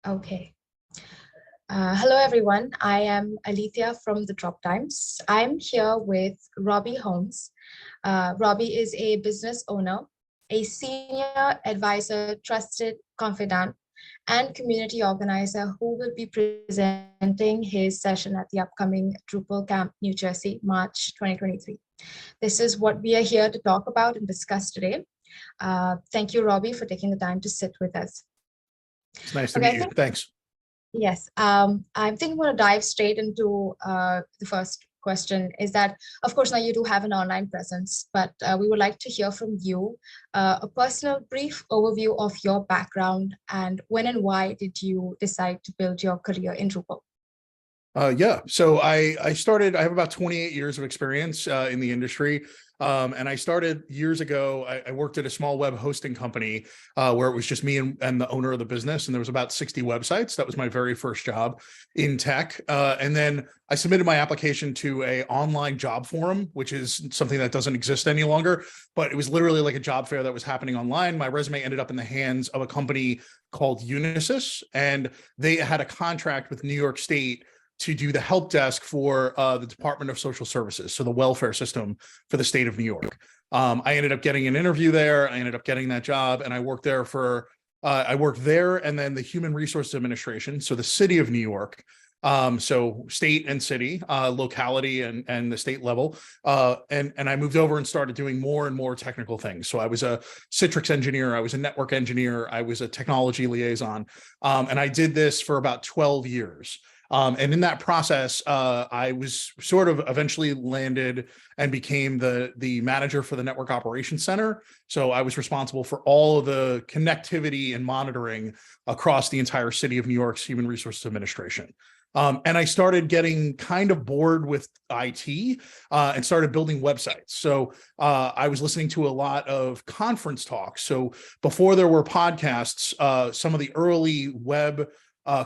Okay. Hello, everyone. I am Alethia from TheDropTimes. I'm here with Robbie Holmes. Robbie is a business owner, a senior advisor, trusted confidant, and community organizer who will be presenting his session at the upcoming Drupal Camp New Jersey, March 2023. This is what we are here to talk about and discuss today. Thank you, Robbie, for taking the time to sit with us. It's nice to meet you. Thanks. Yes, I think we're going to dive straight into the first question is that, of course, now you do have an online presence, but we would like to hear from you a personal brief overview of your background and when and why did you decide to build your career in Drupal? Yeah, so I have about 28 years of experience in the industry. And I started years ago. I worked at a small web hosting company where it was just me and the owner of the business. And there was about 60 websites. That was my very first job in tech. And then I submitted my application to an online job forum, which is something that doesn't exist any longer. But it was literally like a job fair that was happening online. My resume ended up in the hands of a company called Unisys. And they had a contract with New York State to do the help desk for the Department of Social Services, so the welfare system for the state of New York. I ended up getting an interview there. I ended up getting that job, and I worked there and then the Human Resources Administration, so the city of New York, so state and city, locality and the state level. And I moved over and started doing more and more technical things. So I was a Citrix engineer, I was a network engineer, I was a technology liaison, and I did this for about 12 years. And in that process, I was sort of eventually landed and became the manager for the Network Operations Center. So I was responsible for all of the connectivity and monitoring across the entire city of New York's Human Resources Administration. And I started getting kind of bored with IT and started building websites. So I was listening to a lot of conference talks. So before there were podcasts, some of the early web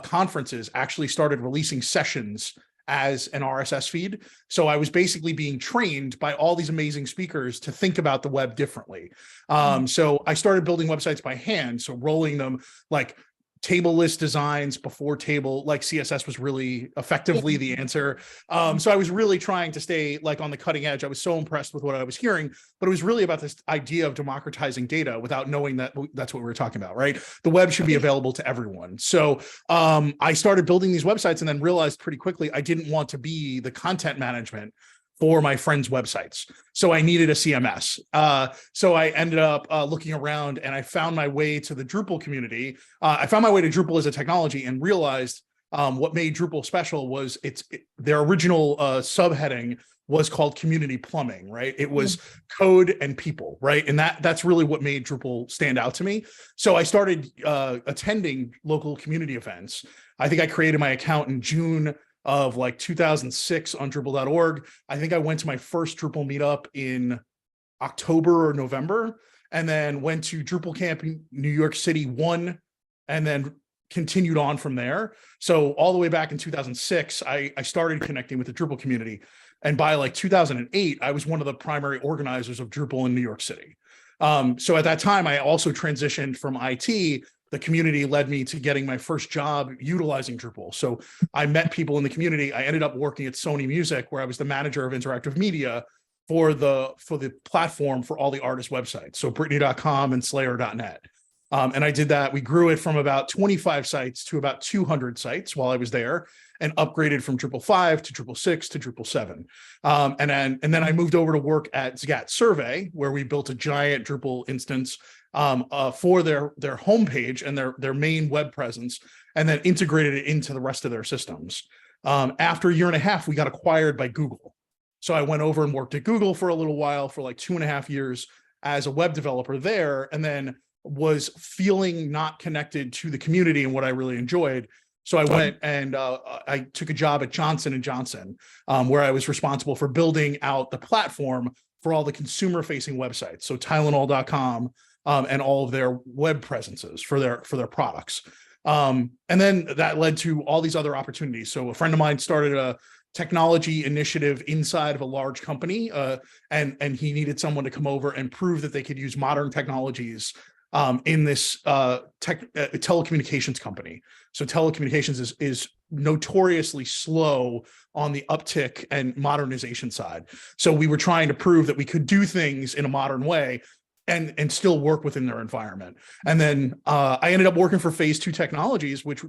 conferences actually started releasing sessions as an RSS feed. So I was basically being trained by all these amazing speakers to think about the web differently. So I started building websites by hand. So rolling them like table list designs before table, like CSS was really effectively the answer. So I was really trying to stay like on the cutting edge. I was so impressed with what I was hearing, but it was really about this idea of democratizing data without knowing that that's what we were talking about, right? The web should be available to everyone. So I started building these websites and then realized pretty quickly I didn't want to be the content management for my friends' websites. So I needed a CMS. So I ended up looking around and I found my way to the Drupal community. I found my way to Drupal as a technology and realized what made Drupal special was their original subheading was called community plumbing, right? It was code and people, right? And that's really what made Drupal stand out to me. So I started attending local community events. I think I created my account in June of like 2006 on Drupal.org. I think I went to my first Drupal meetup in October or November, and then went to Drupal Camp New York City 1, and then continued on from there. So all the way back in 2006, I started connecting with the Drupal community. And by like 2008, I was one of the primary organizers of Drupal in New York City. So at that time, I also transitioned from IT. The community led me to getting my first job utilizing Drupal. So I met people in the community. I ended up working at Sony Music, where I was the manager of interactive media for the platform for all the artist websites. So Britney.com and Slayer.net. And I did that. We grew it from about 25 sites to about 200 sites while I was there, and upgraded from Drupal 5 to Drupal 6 to Drupal 7. And then I moved over to work at Zgat Survey, where we built a giant Drupal instance for their homepage and their main web presence, and then integrated it into the rest of their systems. After a year and a half, we got acquired by Google. So I went over and worked at Google for a little while, for like 2.5 years as a web developer there, and then was feeling not connected to the community and what I really enjoyed. So I went and I took a job at Johnson & Johnson, where I was responsible for building out the platform for all the consumer-facing websites. So Tylenol.com and all of their web presences for their products. And then that led to all these other opportunities. So a friend of mine started a technology initiative inside of a large company, and he needed someone to come over and prove that they could use modern technologies in this telecommunications company. So telecommunications is notoriously slow on the uptick and modernization side. So we were trying to prove that we could do things in a modern way and still work within their environment. And then I ended up working for Phase 2 Technologies, which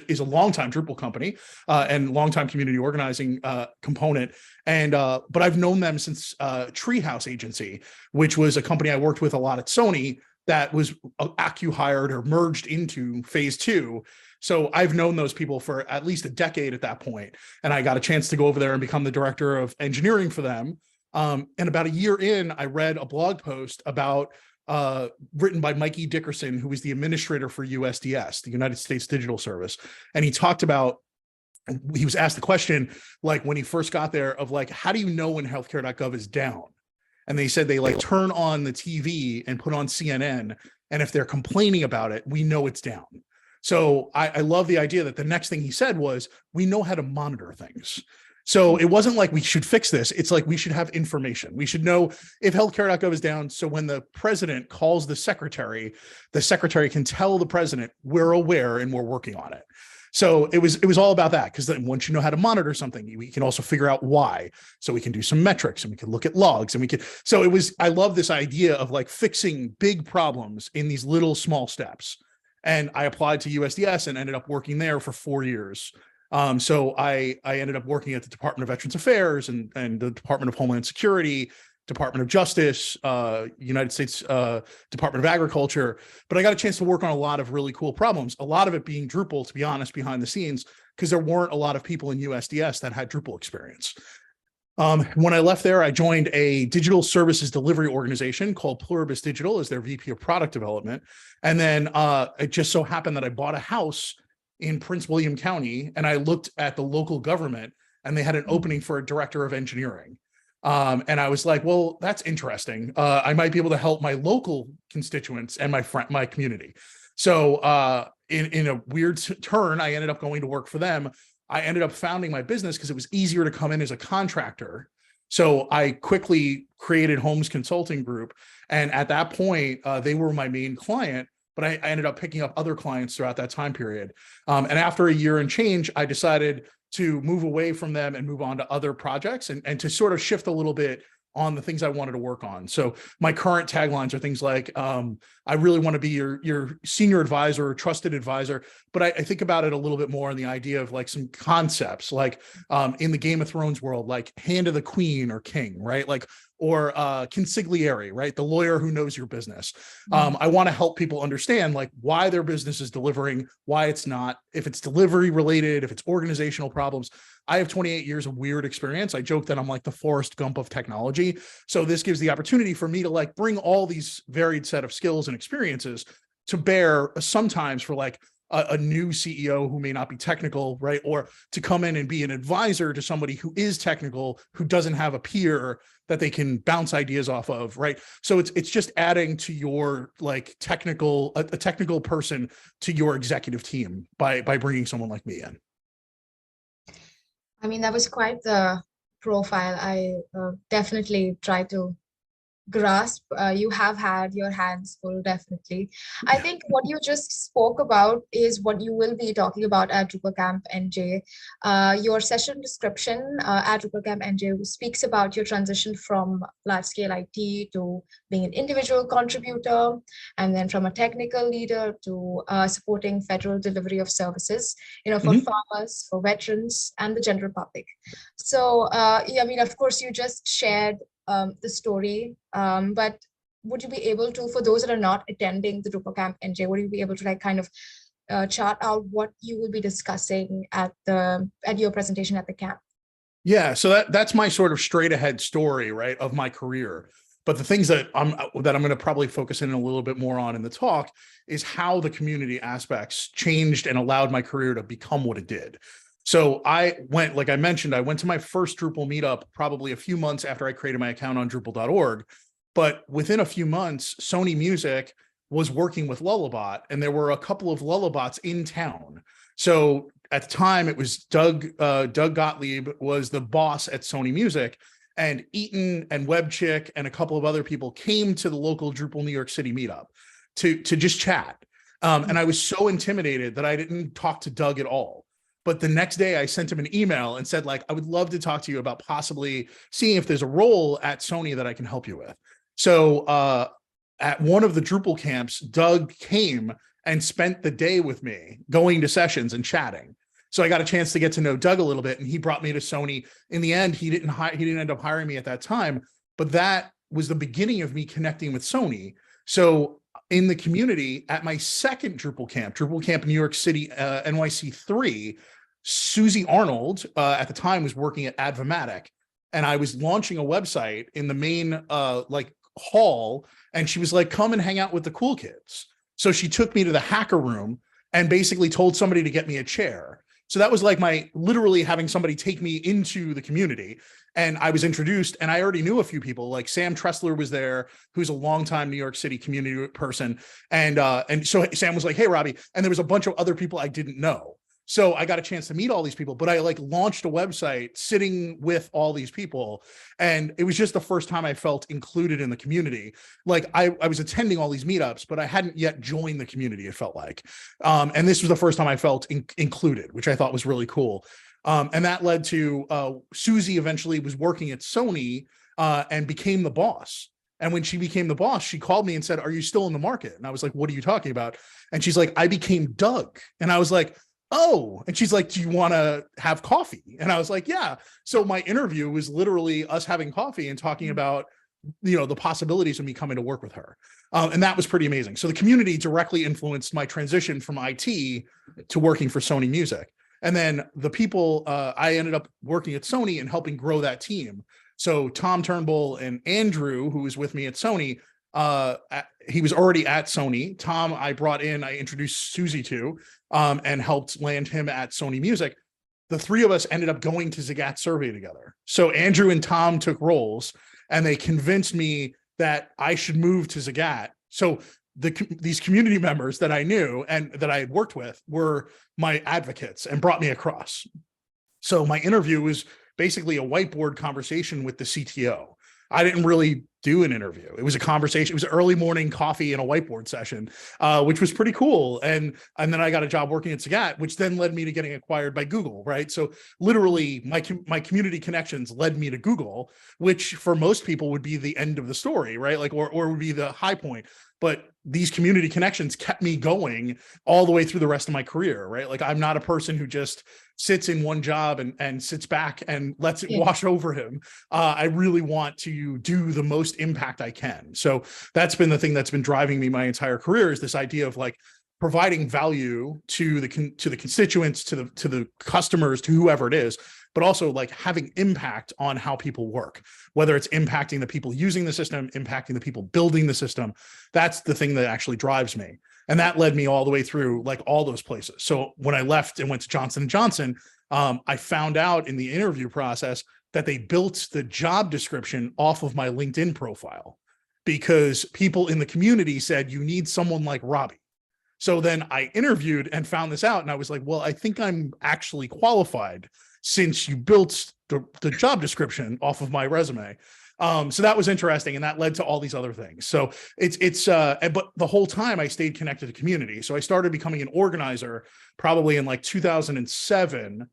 is a longtime Drupal company and longtime community organizing component. And but I've known them since Treehouse Agency, which was a company I worked with a lot at Sony that was acqui-hired or merged into Phase 2. So I've known those people for at least a decade at that point. And I got a chance to go over there and become the director of engineering for them. And about a year in, I read a blog post about written by Mikey Dickerson, who was the administrator for USDS, the United States Digital Service. And he talked about, he was asked the question, like when he first got there, of like, how do you know when healthcare.gov is down? And they said they like turn on the TV and put on CNN. And if they're complaining about it, we know it's down. So I love the idea that the next thing he said was, we know how to monitor things. So it wasn't like we should fix this. It's like we should have information. We should know if healthcare.gov is down. So when the president calls the secretary can tell the president, we're aware and we're working on it. So it was all about that, because then once you know how to monitor something, we can also figure out why. So we can do some metrics and we can look at logs and I love this idea of like fixing big problems in these little small steps. And I applied to USDS and ended up working there for 4 years. So I ended up working at the Department of Veterans Affairs and the Department of Homeland Security, Department of Justice, United States Department of Agriculture. But I got a chance to work on a lot of really cool problems, a lot of it being Drupal, to be honest, behind the scenes, because there weren't a lot of people in USDS that had Drupal experience. When I left there, I joined a digital services delivery organization called Pluribus Digital as their VP of product development. And then it just so happened that I bought a house in Prince William County, and I looked at the local government and they had an opening for a director of engineering. And I was like, well, that's interesting. I might be able to help my local constituents and my community. So in a weird turn, I ended up going to work for them. I ended up founding my business because it was easier to come in as a contractor. So I quickly created Holmes Consulting Group. And at that point, they were my main client, but I ended up picking up other clients throughout that time period. And after a year and change, I decided to move away from them and move on to other projects and to sort of shift a little bit on the things I wanted to work on. So my current taglines are things like, I really want to be your senior advisor or trusted advisor, but I think about it a little bit more in the idea of like some concepts, like in the Game of Thrones world, like Hand of the Queen or King, right? Like, or consigliere, right? The lawyer who knows your business. I want to help people understand like why their business is delivering, why it's not, if it's delivery related, if it's organizational problems. I have 28 years of weird experience. I joke that I'm like the Forrest Gump of technology. So this gives the opportunity for me to like bring all these varied set of skills and experiences to bear sometimes for like a new CEO who may not be technical, right? Or to come in and be an advisor to somebody who is technical, who doesn't have a peer that they can bounce ideas off of, right? So it's just adding to your like technical, a technical person to your executive team by bringing someone like me in. I mean, that was quite the profile. I definitely try to grasp. You have had your hands full, definitely. I think what you just spoke about is what you will be talking about at Drupal Camp NJ. Your session description at Drupal Camp NJ speaks about your transition from large-scale IT to being an individual contributor, and then from a technical leader to supporting federal delivery of services, for farmers, for veterans, and the general public. So, yeah, I mean, of course, you just shared the story, but would you be able to, for those that are not attending the Drupal Camp NJ, would you be able to like kind of chart out what you will be discussing at your presentation at the camp? Yeah, so that's my sort of straight ahead story, right, of my career. But the things that I'm going to probably focus in a little bit more on in the talk is how the community aspects changed and allowed my career to become what it did. So like I mentioned, I went to my first Drupal meetup probably a few months after I created my account on Drupal.org. But within a few months, Sony Music was working with Lullabot, and there were a couple of Lullabots in town. So at the time, it was Doug Gottlieb was the boss at Sony Music, and Eaton and Webchick and a couple of other people came to the local Drupal New York City meetup to just chat. And I was so intimidated that I didn't talk to Doug at all. But the next day I sent him an email and said, like, I would love to talk to you about possibly seeing if there's a role at Sony that I can help you with. So at one of the Drupal camps, Doug came and spent the day with me going to sessions and chatting. So I got a chance to get to know Doug a little bit, and he brought me to Sony. In the end, he didn't end up hiring me at that time, but that was the beginning of me connecting with Sony. So in the community at my second Drupal Camp New York City, NYC 3, Susie Arnold at the time was working at Advomatic, and I was launching a website in the main like hall, and she was like, come and hang out with the cool kids. So she took me to the hacker room and basically told somebody to get me a chair. So that was like my literally having somebody take me into the community. And I was introduced, and I already knew a few people, like Sam Tressler was there, who's a longtime New York City community person. And so Sam was like, hey, Robbie. And there was a bunch of other people I didn't know. So I got a chance to meet all these people, but I like launched a website sitting with all these people. And it was just the first time I felt included in the community. Like I was attending all these meetups, but I hadn't yet joined the community, it felt like. And this was the first time I felt included, which I thought was really cool. And that led to Susie eventually was working at Sony and became the boss. And when she became the boss, she called me and said, are you still in the market? And I was like, what are you talking about? And she's like, I became Doug. And I was like, oh, and she's like, do you want to have coffee? And I was like, yeah. So my interview was literally us having coffee and talking about, you know, the possibilities of me coming to work with her. And that was pretty amazing. So the community directly influenced my transition from IT to working for Sony Music. And then the people, I ended up working at Sony and helping grow that team. So Tom Turnbull and Andrew, who was with me at Sony, he was already at Sony. Tom, I introduced Susie to, and helped land him at Sony Music. The three of us ended up going to Zagat Survey together. So Andrew and Tom took roles, and they convinced me that I should move to Zagat. So these community members that I knew and that I had worked with were my advocates and brought me across. So my interview was basically a whiteboard conversation with the CTO. I didn't really do an interview. It was a conversation. It was an early morning coffee and a whiteboard session, which was pretty cool. And then I got a job working at Zagat, which then led me to getting acquired by Google, right? So literally my community connections led me to Google, which for most people would be the end of the story, right? Like, or would be the high point. But these community connections kept me going all the way through the rest of my career, right? Like I'm not a person who just sits in one job and sits back and lets it wash over him. I really want to do the most impact I can. So that's been the thing that's been driving me my entire career, is this idea of like providing value to the constituents, to the customers, to whoever it is, but also like having impact on how people work, whether it's impacting the people using the system, impacting the people building the system. That's the thing that actually drives me. And that led me all the way through like all those places. So when I left and went to Johnson & Johnson, I found out in the interview process that they built the job description off of my LinkedIn profile, because people in the community said, you need someone like Robbie. So then I interviewed and found this out, and I was like, well, I think I'm actually qualified since you built the job description off of my resume. So that was interesting, and that led to all these other things. So but the whole time I stayed connected to community. So I started becoming an organizer probably in like 2007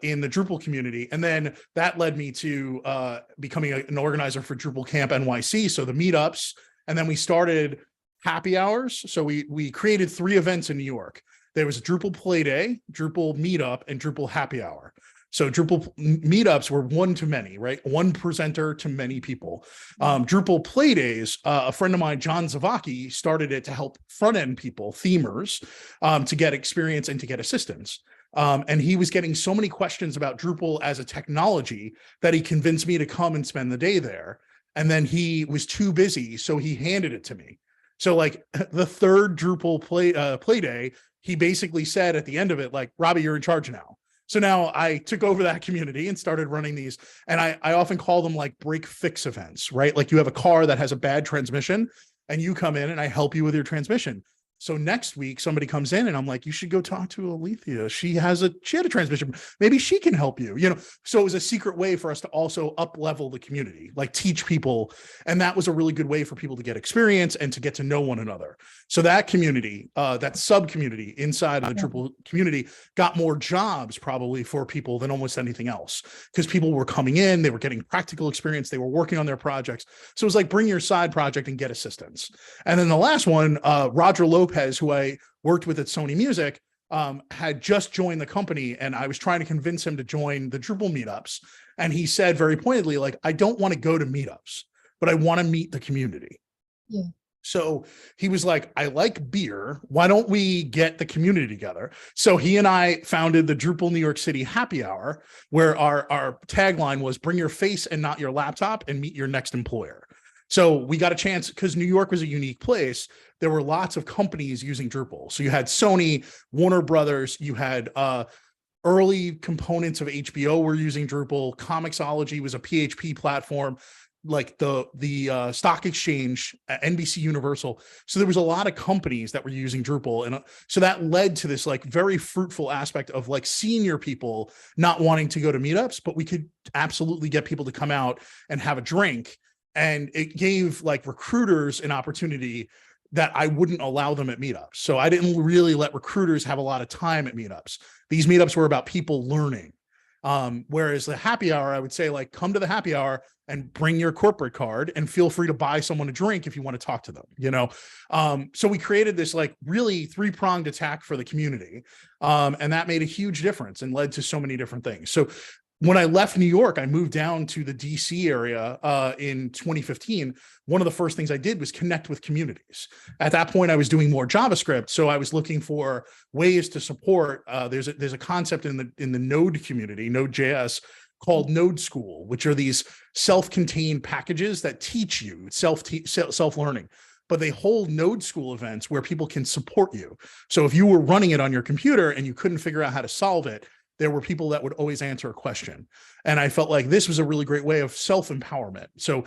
in the Drupal community. And then that led me to becoming an organizer for Drupal Camp NYC. So the meetups, and then we started happy hours. So we created 3 events in New York. There was a Drupal Play Day, Drupal Meetup, and Drupal Happy Hour. So Drupal meetups were one to many, right? One presenter to many people. Drupal Play Days, a friend of mine, John Zavaki, started it to help front-end people, themers, to get experience and to get assistance. And he was getting so many questions about Drupal as a technology that he convinced me to come and spend the day there. And then he was too busy, so he handed it to me. So like the third Drupal play day, he basically said at the end of it, like, Robbie, you're in charge now. So now I took over that community and started running these. And I often call them like break fix events, right? Like you have a car that has a bad transmission and you come in and I help you with your transmission. So next week somebody comes in and I'm like, you should go talk to Alethia. She had a transmission. Maybe she can help you, So it was a secret way for us to also up level the community, like teach people. And that was a really good way for people to get experience and to get to know one another. So that community, that sub community inside of the Drupal community got more jobs probably for people than almost anything else, because people were coming in, they were getting practical experience, they were working on their projects. So it was like, bring your side project and get assistance. And then the last one, Roger Lopez, who I worked with at Sony Music, had just joined the company, and I was trying to convince him to join the Drupal meetups. And he said very pointedly, like, I don't want to go to meetups, but I want to meet the community. Yeah. So he was like, I like beer. Why don't we get the community together? So he and I founded the Drupal New York City Happy Hour, where our tagline was bring your face and not your laptop and meet your next employer. So we got a chance, because New York was a unique place. There were lots of companies using Drupal. So you had Sony, Warner Brothers, you had early components of HBO were using Drupal. Comixology was a PHP platform, like the stock exchange, NBC Universal. So there was a lot of companies that were using Drupal. And so that led to this like very fruitful aspect of like senior people not wanting to go to meetups, but we could absolutely get people to come out and have a drink. And it gave like recruiters an opportunity that I wouldn't allow them at meetups. So I didn't really let recruiters have a lot of time at meetups. These meetups were about people learning. Whereas the happy hour, I would say, like, come to the happy hour and bring your corporate card and feel free to buy someone a drink if you want to talk to them, So we created this like really three-pronged attack for the community. And that made a huge difference and led to so many different things. So when I left New York, I moved down to the DC area in 2015. One of the first things I did was connect with communities. At that point, I was doing more JavaScript, so I was looking for ways to support. There's a concept in the Node community, Node.js, called Node School, which are these self-contained packages that teach you self-learning. But they hold Node School events where people can support you. So if you were running it on your computer and you couldn't figure out how to solve it, there were people that would always answer a question. And I felt like this was a really great way of self-empowerment. So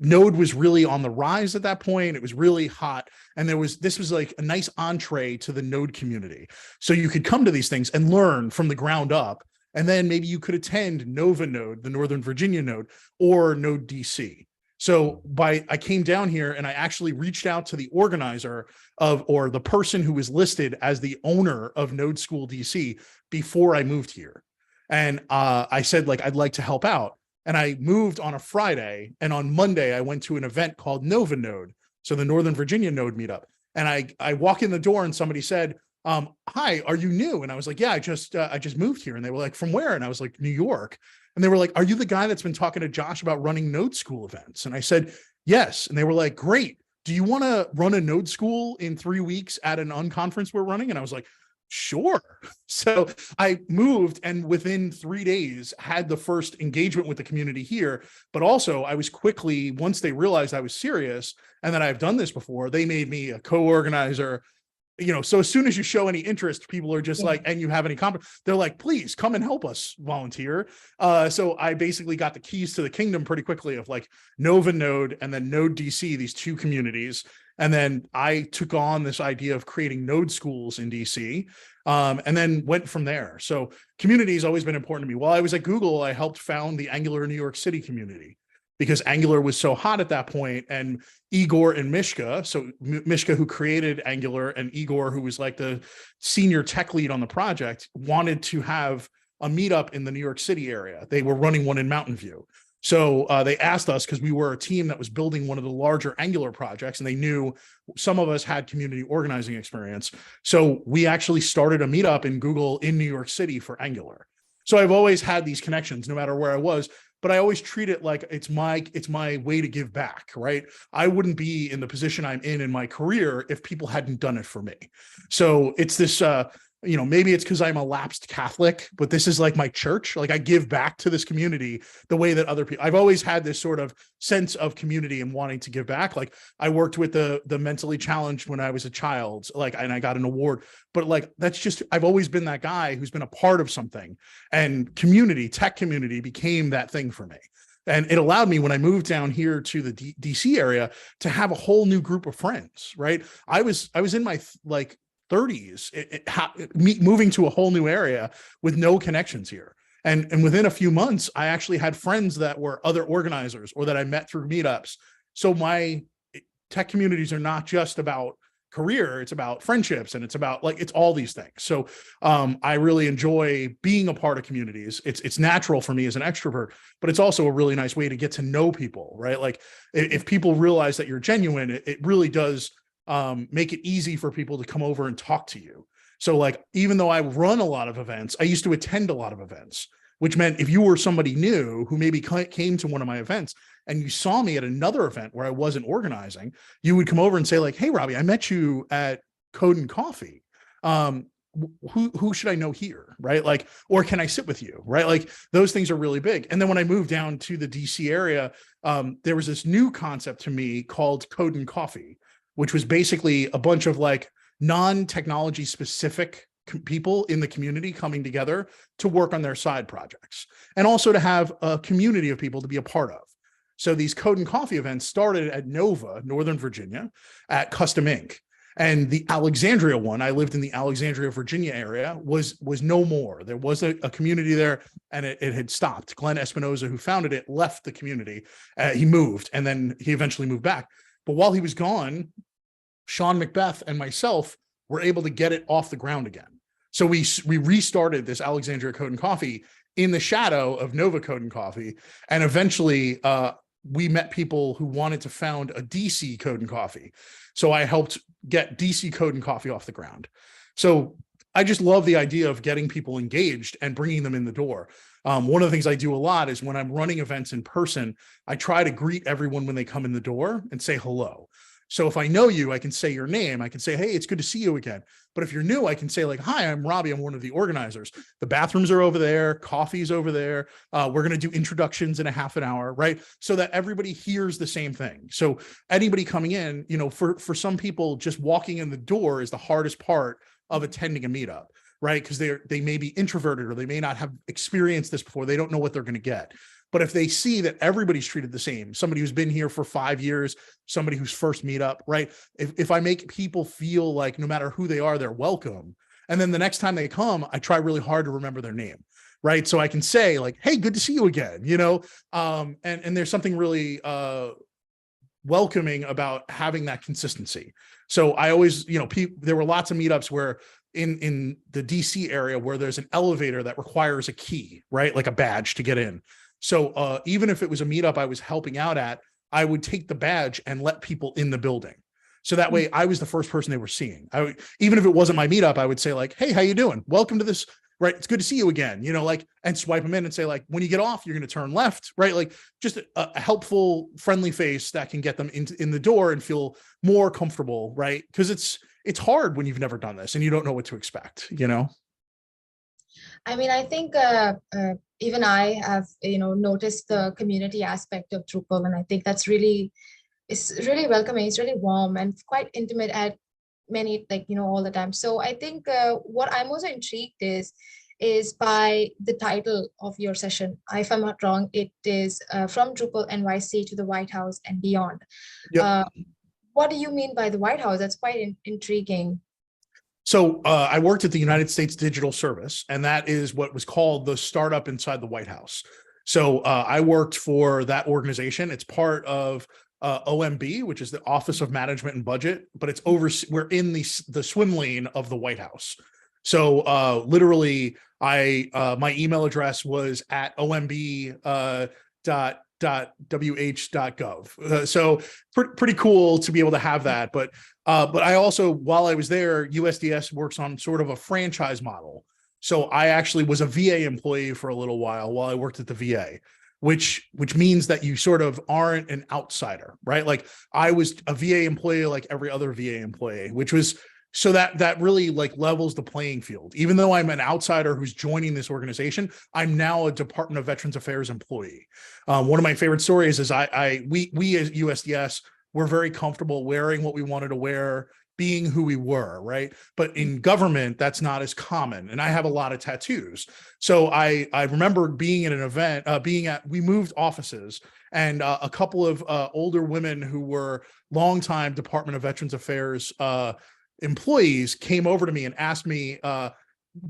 Node was really on the rise at that point. It was really hot. And this was like a nice entree to the Node community. So you could come to these things and learn from the ground up. And then maybe you could attend Nova Node, the Northern Virginia Node, or Node DC. So I came down here and I actually reached out to the organizer or the person who was listed as the owner of Node School DC before I moved here. And I said, like, I'd like to help out. And I moved on a Friday, and on Monday I went to an event called Nova Node, so the Northern Virginia Node meetup. And I walk in the door and somebody said, hi, are you new? And I was like, yeah, I just moved here. And they were like, from where? And I was like, New York. And they were like, are you the guy that's been talking to Josh about running Node School events? And I said, yes. And they were like, great. Do you want to run a Node School in 3 weeks at an unconference we're running? And I was like, sure. So I moved, and within 3 days had the first engagement with the community here. But also I was quickly, once they realized I was serious and that I've done this before, they made me a co-organizer. So as soon as you show any interest, people are just like, and you have any they're like, please come and help us volunteer. So I basically got the keys to the kingdom pretty quickly of like Nova Node and then Node DC, these two communities. And then I took on this idea of creating Node schools in DC, and then went from there. So community has always been important to me. While I was at Google, I helped found the Angular New York City community, because Angular was so hot at that point. And Igor and Mishka, so Mishka, who created Angular, and Igor, who was like the senior tech lead on the project, wanted to have a meetup in the New York City area. They were running one in Mountain View. So they asked us, because we were a team that was building one of the larger Angular projects, and they knew some of us had community organizing experience. So we actually started a meetup in Google in New York City for Angular. So I've always had these connections no matter where I was, but I always treat it like it's my way to give back, right? I wouldn't be in the position I'm in my career if people hadn't done it for me. So it's this, maybe it's because I'm a lapsed Catholic, but this is like my church. Like I give back to this community the way that other people, I've always had this sort of sense of community and wanting to give back. Like I worked with the mentally challenged when I was a child, and I got an award, but like, that's just, I've always been that guy who's been a part of something, and tech community became that thing for me. And it allowed me, when I moved down here to the DC area, to have a whole new group of friends, right? I was in my like 30s, moving to a whole new area with no connections here. And within a few months, I actually had friends that were other organizers or that I met through meetups. So my tech communities are not just about career, it's about friendships, and it's about like, it's all these things. So I really enjoy being a part of communities. It's natural for me as an extrovert, but it's also a really nice way to get to know people, right? Like if people realize that you're genuine, it really does make it easy for people to come over and talk to you. So like, even though I run a lot of events, I used to attend a lot of events, which meant if you were somebody new who maybe came to one of my events and you saw me at another event where I wasn't organizing, you would come over and say like, hey, Robbie, I met you at Code and Coffee. Who should I know here? Right? Like, or can I sit with you? Right? Like those things are really big. And then when I moved down to the DC area, there was this new concept to me called Code and Coffee, which was basically a bunch of like non-technology specific people in the community coming together to work on their side projects, and also to have a community of people to be a part of. So these Code and Coffee events started at Nova, Northern Virginia, at Custom Ink. And the Alexandria one, I lived in the Alexandria, Virginia area, was no more. There was a community there, and it had stopped. Glenn Espinoza, who founded it, left the community. He moved, and then he eventually moved back. But while he was gone, Sean Macbeth and myself were able to get it off the ground again. So we restarted this Alexandria Code and Coffee in the shadow of Nova Code and Coffee. And eventually we met people who wanted to found a DC Code and Coffee. So I helped get DC Code and Coffee off the ground. So I just love the idea of getting people engaged and bringing them in the door. One of the things I do a lot is when I'm running events in person, I try to greet everyone when they come in the door and say hello. So if I know you, I can say your name. I can say, hey, it's good to see you again. But if you're new, I can say like, hi, I'm Robbie. I'm one of the organizers. The bathrooms are over there. Coffee's over there. We're going to do introductions in a half an hour, right? So that everybody hears the same thing. So anybody coming in, you know, for some people, just walking in the door is the hardest part of attending a meetup, right? Because they may be introverted or they may not have experienced this before. They don't know what they're going to get. But if they see that everybody's treated the same, somebody who's been here for 5 years, somebody who's first meetup, right? If I make people feel like no matter who they are, they're welcome. And then the next time they come, I try really hard to remember their name, right? So I can say like, hey, good to see you again, you know? And there's something really welcoming about having that consistency. So I always, you know, there were lots of meetups where in the DC area where there's an elevator that requires a key, right? Like a badge to get in. So even if it was a meetup I was helping out at, I would take the badge and let people in the building. So that way I was the first person they were seeing. Even if it wasn't my meetup, I would say like, hey, how you doing? Welcome to this, right? It's good to see you again, you know, like, and swipe them in and say like, when you get off, you're going to turn left, right? Like just a helpful, friendly face that can get them in the door and feel more comfortable, right? Because it's hard when you've never done this and you don't know what to expect, you know? I mean, I think even I have, you know, noticed the community aspect of Drupal, and I think that's really, it's really welcoming. It's really warm and quite intimate at many, like, you know, all the time. So I think what I'm also intrigued is by the title of your session. If I'm not wrong, it is from Drupal NYC to the White House and beyond. Yep. What do you mean by the White House? That's quite intriguing. So I worked at the United States Digital Service, and that is what was called the startup inside the White House. So I worked for that organization. It's part of OMB, which is the Office of Management and Budget, but it's we're in the swim lane of the White House. So literally, my email address was at omb.wh.gov. So pretty cool to be able to have that. But I also, while I was there, USDS works on sort of a franchise model. So I actually was a VA employee for a little while I worked at the VA, which means that you sort of aren't an outsider, right? Like I was a VA employee like every other VA employee, which was, so that really like levels the playing field. Even though I'm an outsider who's joining this organization, I'm now a Department of Veterans Affairs employee. One of my favorite stories is we as USDS, we're very comfortable wearing what we wanted to wear. being who we were, right? But in government, that's not as common. And I have a lot of tattoos. So I remember being at an event, we moved offices, and a couple of older women who were longtime Department of Veterans Affairs employees came over to me and asked me,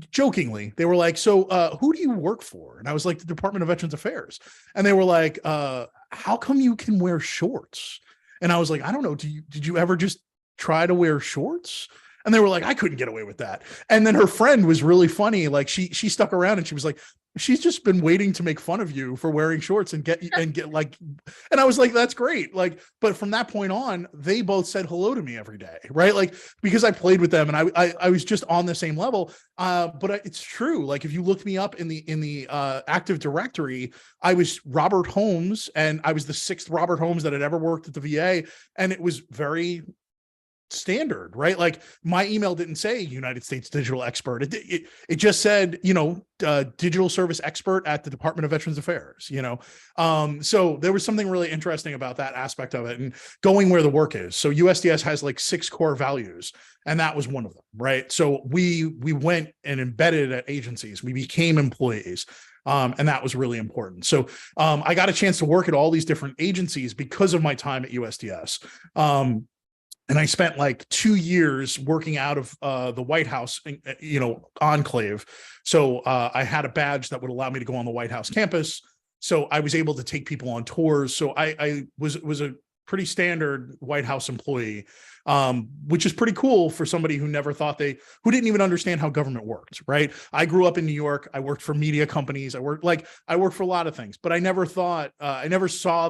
jokingly, they were like, so who do you work for? And I was like, the Department of Veterans Affairs. And they were like, how come you can wear shorts? And I was like, I don't know. Did you ever just try to wear shorts? And they were like, I couldn't get away with that. And then her friend was really funny. Like she stuck around and she was like, she's just been waiting to make fun of you for wearing shorts and get like, and I was like, that's great. Like, but from that point on, they both said hello to me every day. Right. Like, because I played with them and I was just on the same level. But it's true. Like, if you look me up in the Active Directory, I was Robert Holmes, and I was the 6th Robert Holmes that had ever worked at the VA. And it was very standard, right? Like, my email didn't say United States digital expert. It just said, digital service expert at the Department of Veterans Affairs, so there was something really interesting about that aspect of it and going where the work is. So USDS has like 6 core values, and that was one of them, right? So we went and embedded at agencies, we became employees. And that was really important. So I got a chance to work at all these different agencies because of my time at USDS. And I spent like 2 years working out of the White House, enclave. So I had a badge that would allow me to go on the White House campus. So I was able to take people on tours. So I was a pretty standard White House employee, which is pretty cool for somebody who never thought who didn't even understand how government worked, right? I grew up in New York. I worked for media companies. I worked for a lot of things, but I never saw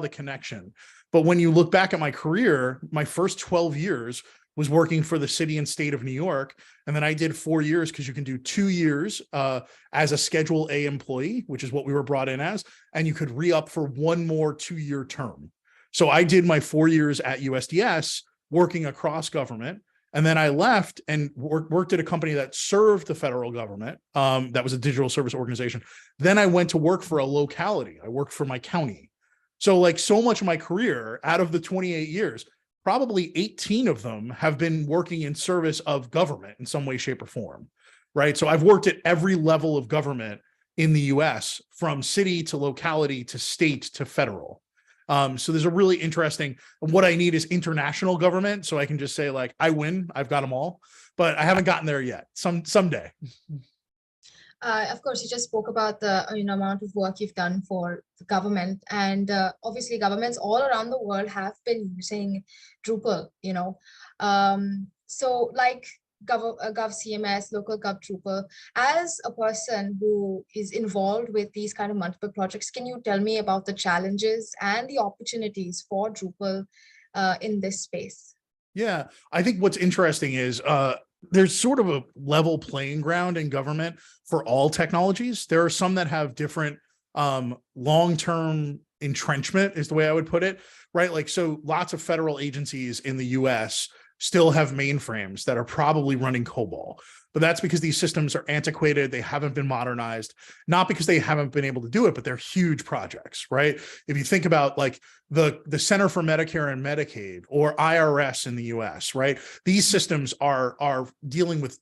the connection. But when you look back at my career, my first 12 years was working for the city and state of New York. And then I did 4 years, because you can do 2 years as a Schedule A employee, which is what we were brought in as, and you could re-up for one more 2-year term. So I did my 4 years at USDS working across government. And then I left and worked at a company that served the federal government. That was a digital service organization. Then I went to work for a locality. I worked for my county. So like, so much of my career, out of the 28 years, probably 18 of them have been working in service of government in some way, shape, or form, right? So I've worked at every level of government in the US, from city to locality to state to federal. So there's a really interesting, what I need is international government. So I can just say, like, I win, I've got them all, but I haven't gotten there yet. Someday. Of course, you just spoke about the amount of work you've done for the government, and obviously governments all around the world have been using Drupal. So like Gov CMS, local Gov Drupal. As a person who is involved with these kind of multiple projects, can you tell me about the challenges and the opportunities for Drupal in this space? Yeah, I think what's interesting is there's sort of a level playing ground in government for all technologies. There are some that have different long-term entrenchment, is the way I would put it, right? Like, so lots of federal agencies in the US still have mainframes that are probably running COBOL, but that's because these systems are antiquated. They haven't been modernized, not because they haven't been able to do it, but they're huge projects, right? If you think about like the Center for Medicare and Medicaid, or IRS in the US, right? These systems are dealing with,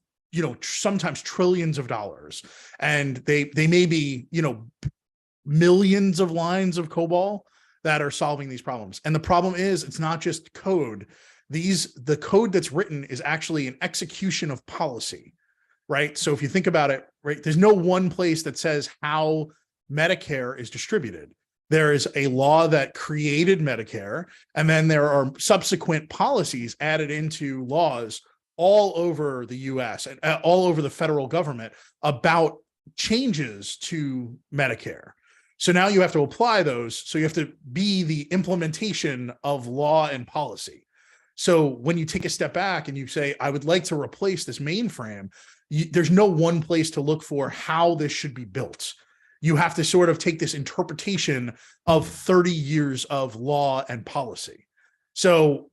sometimes trillions of dollars, and they may be, millions of lines of COBOL that are solving these problems. And the problem is, it's not just code. The code that's written is actually an execution of policy, right? So if you think about it, right, there's no one place that says how Medicare is distributed. There is a law that created Medicare, and then there are subsequent policies added into laws all over the US and all over the federal government about changes to Medicare. So now you have to apply those. So you have to be the implementation of law and policy. So when you take a step back and you say, I would like to replace this mainframe, there's no one place to look for how this should be built. You have to sort of take this interpretation of 30 years of law and policy. So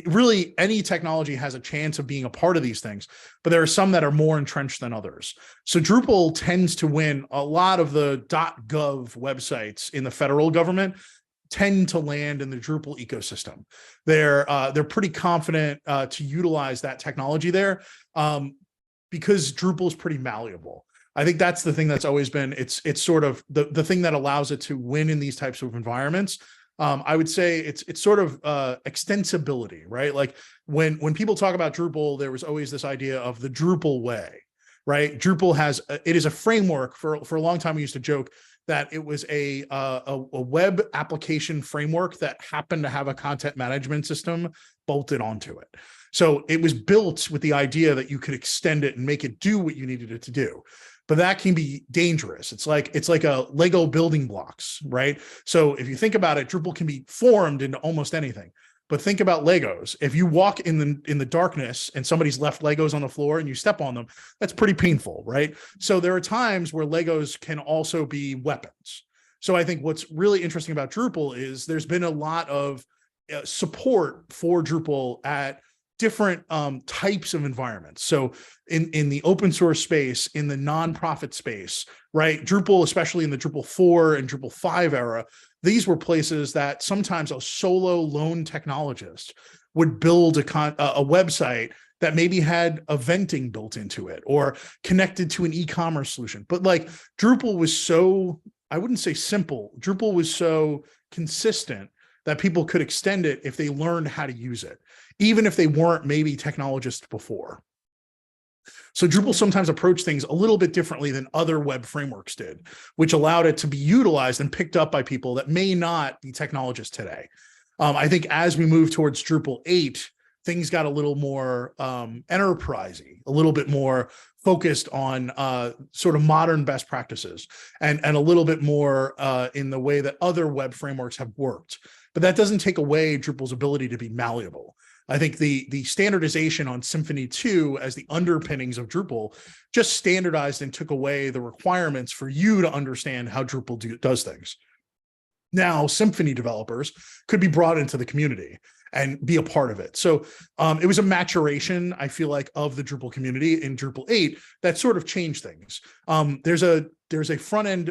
really, any technology has a chance of being a part of these things, but there are some that are more entrenched than others. So Drupal tends to win a lot of the .gov websites in the federal government tend to land in the Drupal ecosystem. They're pretty confident to utilize that technology there because Drupal is pretty malleable. I think that's the thing that's always been, it's sort of the thing that allows it to win in these types of environments. I would say it's sort of extensibility, right? Like when people talk about Drupal, there was always this idea of the Drupal way, right? Drupal it is a framework. For a long time, we used to joke that it was a web application framework that happened to have a content management system bolted onto it. So it was built with the idea that you could extend it and make it do what you needed it to do. But that can be dangerous. It's like a Lego building blocks, right? So if you think about it, Drupal can be formed into almost anything. But think about Legos. If you walk in the darkness and somebody's left Legos on the floor and you step on them, that's pretty painful, right? So there are times where Legos can also be weapons. So I think what's really interesting about Drupal is there's been a lot of support for Drupal at different types of environments. So in the open source space, in the nonprofit space, right? Drupal, especially in the Drupal 4 and Drupal 5 era, these were places that sometimes a solo lone technologist would build a website that maybe had eventing built into it or connected to an e-commerce solution. But like Drupal was so, I wouldn't say simple, Drupal was so consistent that people could extend it if they learned how to use it, even if they weren't maybe technologists before. So Drupal sometimes approached things a little bit differently than other web frameworks did, which allowed it to be utilized and picked up by people that may not be technologists today. I think as we move towards Drupal 8, things got a little more enterprisey, a little bit more focused on sort of modern best practices and a little bit more in the way that other web frameworks have worked. But that doesn't take away Drupal's ability to be malleable. I think the standardization on Symfony 2 as the underpinnings of Drupal just standardized and took away the requirements for you to understand how Drupal does things. Now, Symfony developers could be brought into the community and be a part of it. So it was a maturation, I feel like, of the Drupal community in Drupal 8 that sort of changed things. There's a front end,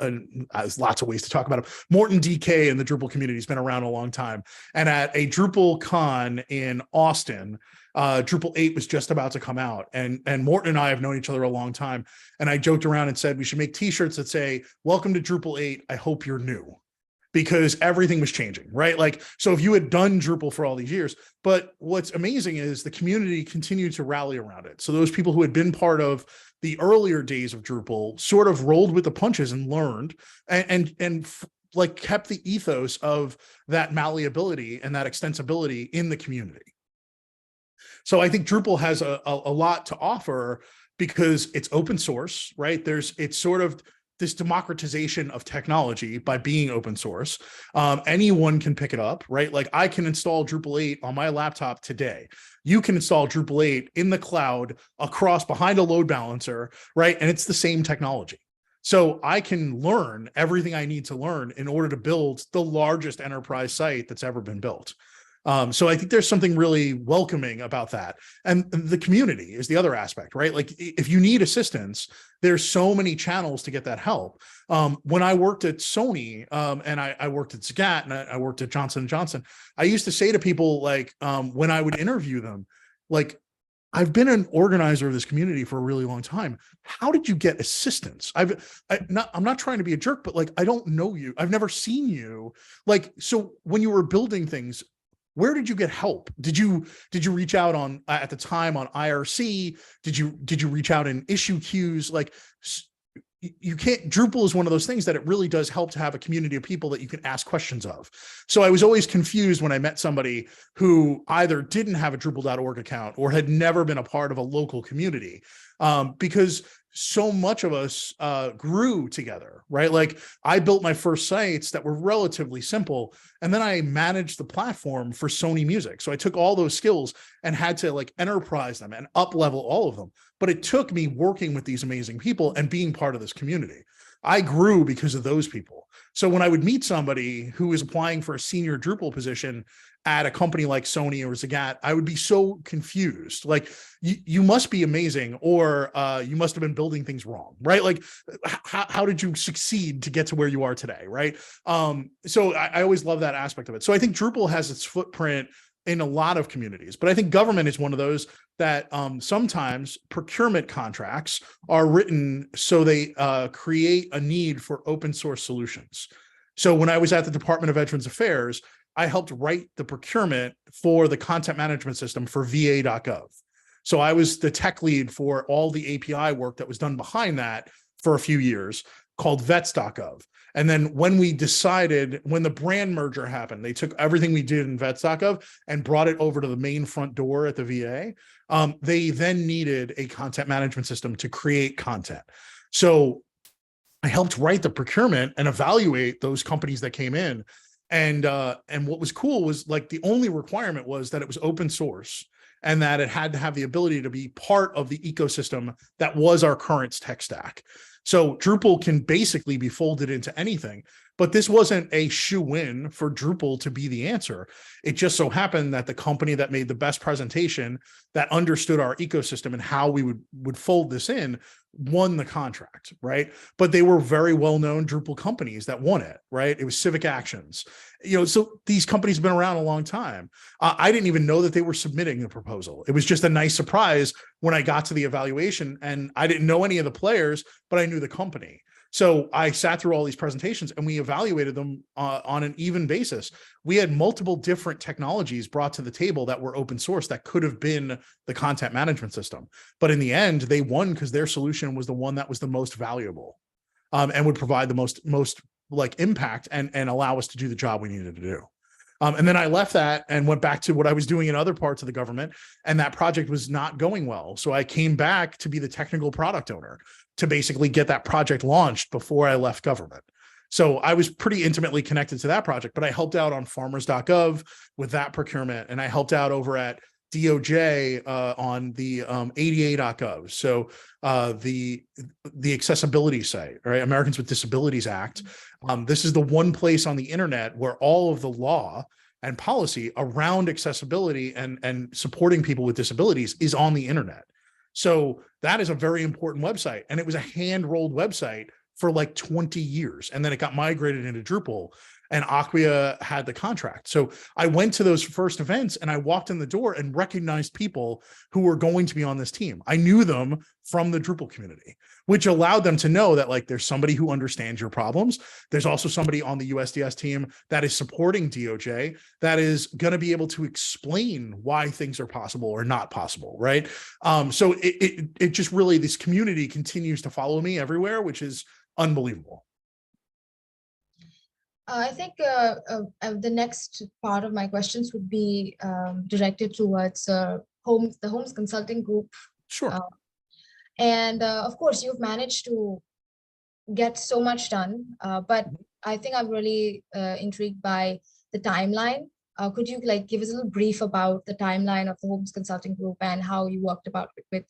there's lots of ways to talk about him. Morton DK in the Drupal community has been around a long time. And at a Drupal con in Austin, Drupal 8 was just about to come out. And Morton and I have known each other a long time. And I joked around and said, we should make t-shirts that say, welcome to Drupal 8, I hope you're new. Because everything was changing, right? Like, so if you had done Drupal for all these years, but what's amazing is the community continued to rally around it. So those people who had been part of the earlier days of Drupal sort of rolled with the punches and learned and like kept the ethos of that malleability and that extensibility in the community. So I think Drupal has a lot to offer because it's open source, right? It's sort of this democratization of technology by being open source. Anyone can pick it up, right? Like I can install Drupal 8 on my laptop today. You can install Drupal 8 in the cloud behind a load balancer, right? And it's the same technology. So I can learn everything I need to learn in order to build the largest enterprise site that's ever been built. So I think there's something really welcoming about that. And the community is the other aspect, right? Like if you need assistance, there's so many channels to get that help. When I worked at Sony and I worked at Zagat and I worked at Johnson & Johnson, I used to say to people like, when I would interview them, like, I've been an organizer of this community for a really long time. How did you get assistance? I'm not trying to be a jerk, but like, I don't know you. I've never seen you. Like, so when you were building things, where did you get help? Did you reach out on at the time on IRC? Did you reach out in issue queues? Like you can't, Drupal is one of those things that it really does help to have a community of people that you can ask questions of. So I was always confused when I met somebody who either didn't have a Drupal.org account or had never been a part of a local community, because so much of us grew together, right? Like I built my first sites that were relatively simple, and then I managed the platform for Sony Music. So I took all those skills and had to like enterprise them and up level all of them. But it took me working with these amazing people and being part of this community. I grew because of those people. So when I would meet somebody who is applying for a senior Drupal position at a company like Sony or Zagat, I would be so confused. Like, you must be amazing, or you must have been building things wrong, right? Like, how did you succeed to get to where you are today, right? So I always love that aspect of it. So I think Drupal has its footprint in a lot of communities, but I think government is one of those that sometimes procurement contracts are written so they create a need for open source solutions. So when I was at the Department of Veterans Affairs, I helped write the procurement for the content management system for va.gov. So I was the tech lead for all the API work that was done behind that for a few years, called vets.gov. And then when the brand merger happened, they took everything we did in vets.gov and brought it over to the main front door at the VA. They then needed a content management system to create content. So I helped write the procurement and evaluate those companies that came in. And what was cool was, like, the only requirement was that it was open source and that it had to have the ability to be part of the ecosystem that was our current tech stack. So Drupal can basically be folded into anything, but this wasn't a shoe-in for Drupal to be the answer. It just so happened that the company that made the best presentation, that understood our ecosystem and how we would fold this in, won the contract, right? But they were very well-known Drupal companies that won it, right? It was Civic Actions. So these companies have been around a long time. I didn't even know that they were submitting a proposal. It was just a nice surprise when I got to the evaluation, and I didn't know any of the players, but I knew the company. So I sat through all these presentations and we evaluated them on an even basis. We had multiple different technologies brought to the table that were open source that could have been the content management system. But in the end, they won because their solution was the one that was the most valuable, and would provide the most like impact and allow us to do the job we needed to do. And then I left that and went back to what I was doing in other parts of the government, and that project was not going well. So I came back to be the technical product owner to basically get that project launched before I left government. So I was pretty intimately connected to that project, but I helped out on farmers.gov with that procurement, and I helped out over at DOJ on the ADA.gov. So the accessibility site, right? Americans with Disabilities Act. This is the one place on the internet where all of the law and policy around accessibility and supporting people with disabilities is on the internet. So that is a very important website. And it was a hand-rolled website for like 20 years. And then it got migrated into Drupal, and Acquia had the contract. So I went to those first events and I walked in the door and recognized people who were going to be on this team. I knew them from the Drupal community, which allowed them to know that, like, there's somebody who understands your problems. There's also somebody on the USDS team that is supporting DOJ that is going to be able to explain why things are possible or not possible, right? So it just really, this community continues to follow me everywhere, which is unbelievable. I think the next part of my questions would be directed towards the Holmes Consulting Group. Sure. And of course, you've managed to get so much done, but I think I'm really intrigued by the timeline. Could you give us a little brief about the timeline of the Holmes Consulting Group and how you worked about it with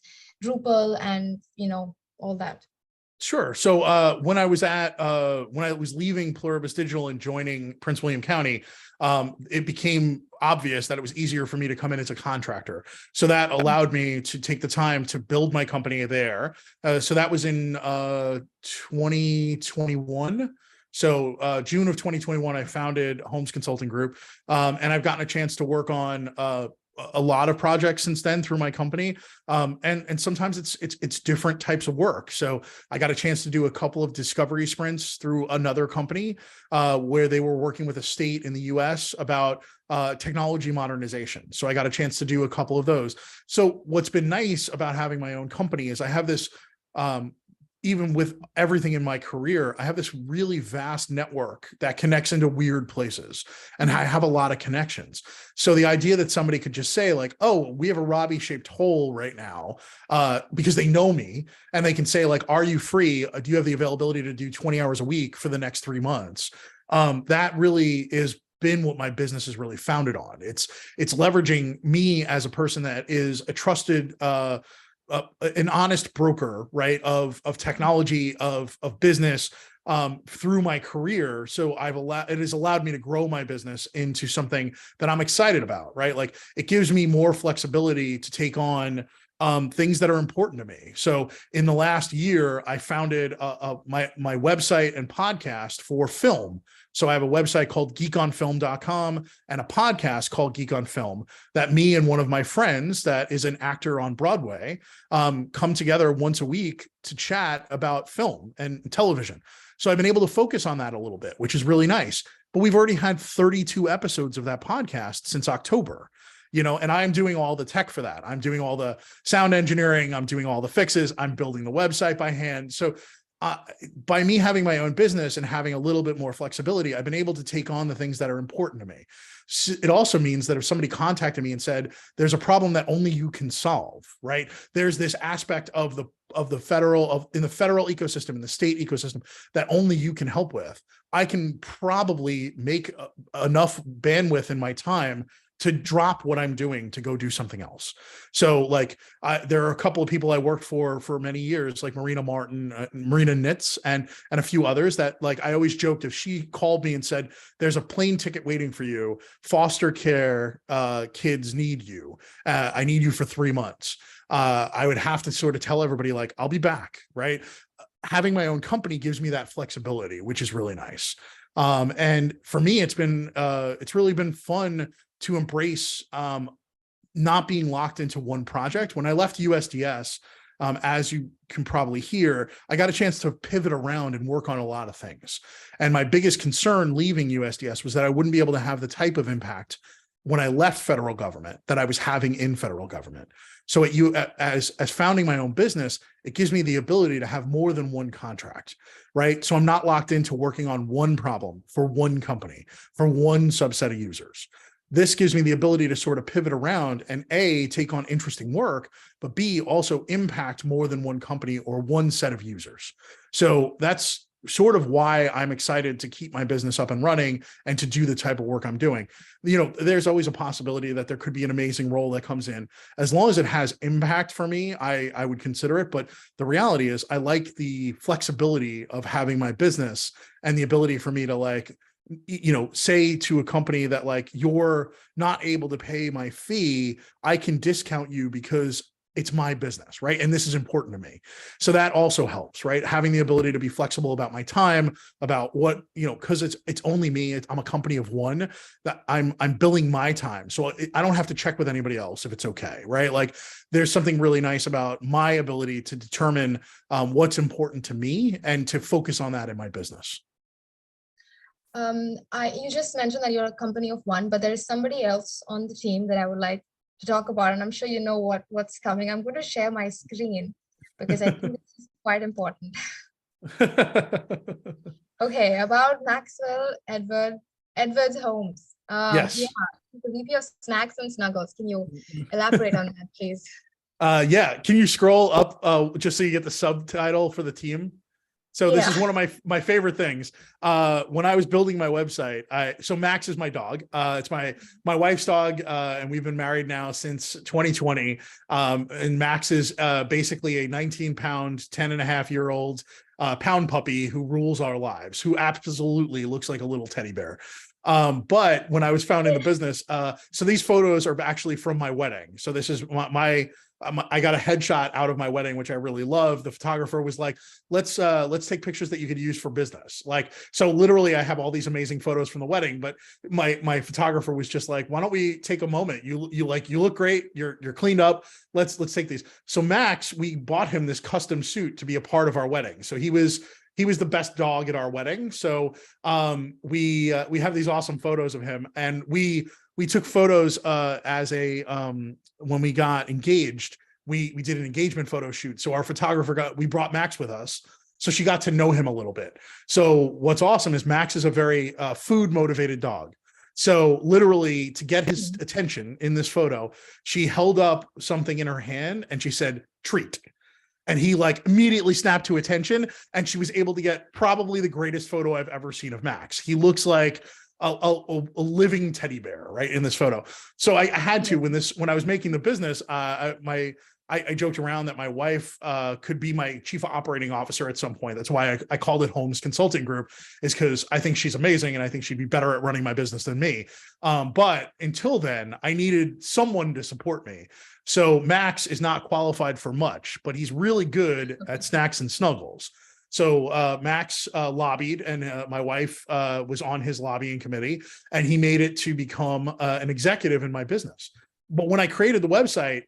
Drupal and all that? Sure. So when I was leaving Pluribus Digital and joining Prince William County, it became obvious that it was easier for me to come in as a contractor. So that allowed me to take the time to build my company there. So that was in 2021. So June of 2021, I founded Holmes Consulting Group, and I've gotten a chance to work on a lot of projects since then through my company. And sometimes it's different types of work. So I got a chance to do a couple of discovery sprints through another company where they were working with a state in the US about technology modernization. So I got a chance to do a couple of those. So what's been nice about having my own company is I have this, even with everything in my career, I have this really vast network that connects into weird places, and I have a lot of connections. So the idea that somebody could just say like, oh, we have a Robbie shaped hole right now, because they know me, and they can say like, are you free? Do you have the availability to do 20 hours a week for the next 3 months? That really is been what my business is really founded on. It's leveraging me as a person that is a trusted an honest broker, right, of technology, of business, through my career. So it has allowed me to grow my business into something that I'm excited about, right? Like it gives me more flexibility to take on things that are important to me. So in the last year, I founded my website and podcast for film. So I have a website called geekonfilm.com and a podcast called Geek on Film that me and one of my friends that is an actor on Broadway come together once a week to chat about film and television. So I've been able to focus on that a little bit, which is really nice. But we've already had 32 episodes of that podcast since October. And I'm doing all the tech for that. I'm doing all the sound engineering. I'm doing all the fixes. I'm building the website by hand. So by me having my own business and having a little bit more flexibility, I've been able to take on the things that are important to me. It also means that if somebody contacted me and said, there's a problem that only you can solve, right? There's this aspect in the federal ecosystem, in the state ecosystem that only you can help with. I can probably make enough bandwidth in my time to drop what I'm doing to go do something else. So like there are a couple of people I worked for many years, like Marina Martin, Marina Nitz, and a few others that like, I always joked if she called me and said, there's a plane ticket waiting for you, foster care kids need you. I need you for 3 months. I would have to sort of tell everybody like, I'll be back, right? Having my own company gives me that flexibility, which is really nice. And for me, it's really been fun to embrace not being locked into one project. When I left USDS, as you can probably hear, I got a chance to pivot around and work on a lot of things. And my biggest concern leaving USDS was that I wouldn't be able to have the type of impact when I left federal government that I was having in federal government. So as founding my own business, it gives me the ability to have more than one contract, right? So I'm not locked into working on one problem for one company, for one subset of users. This gives me the ability to sort of pivot around and A, take on interesting work, but B, also impact more than one company or one set of users. So that's sort of why I'm excited to keep my business up and running and to do the type of work I'm doing. There's always a possibility that there could be an amazing role that comes in. As long as it has impact for me, I would consider it. But the reality is I like the flexibility of having my business and the ability for me to like, say to a company that like, you're not able to pay my fee, I can discount you because it's my business, right? And this is important to me. So that also helps, right? Having the ability to be flexible about my time, about what, because it's only me. I'm a company of one, that I'm billing my time. So I don't have to check with anybody else if it's okay, right? Like there's something really nice about my ability to determine what's important to me and to focus on that in my business. You just mentioned that you're a company of one, but there is somebody else on the team that I would like to talk about, and I'm sure you know what's coming. I'm going to share my screen because I think this is quite important. Okay, about Maxwell Edwards Holmes. Yes. Yeah, the VP of Snacks and Snuggles. Can you elaborate on that, please? Yeah. Can you scroll up just so you get the subtitle for the team? So this is one of my favorite things. When I was building my website, so Max is my dog. It's my wife's dog, and we've been married now since 2020. And Max is basically a 19-pound, 10.5-year-old pound puppy who rules our lives, who absolutely looks like a little teddy bear. But when I was founding the business, so these photos are actually from my wedding. So this is I got a headshot out of my wedding, which I really love. The photographer was like, let's take pictures that you could use for business. Like, so literally I have all these amazing photos from the wedding, but my photographer was just like, why don't we take a moment? You look great. You're cleaned up. Let's take these. So Max, we bought him this custom suit to be a part of our wedding. So he was the best dog at our wedding. So we have these awesome photos of him, and we took photos as when we got engaged. We did an engagement photo shoot. So our photographer we brought Max with us, so she got to know him a little bit. So what's awesome is Max is a very food motivated dog. So literally, to get his attention in this photo, she held up something in her hand and she said, "Treat." And he like immediately snapped to attention, and she was able to get probably the greatest photo I've ever seen of Max. He looks like a living teddy bear, right, in this photo. So I had to, when I was making the business, my I joked around that my wife could be my chief operating officer at some point. That's why I called it Holmes Consulting Group, is because I think she's amazing and I think she'd be better at running my business than me. But until then, I needed someone to support me. So Max is not qualified for much, but he's really good at snacks and snuggles. So Max lobbied, and my wife was on his lobbying committee, and he made it to become an executive in my business. But when I created the website,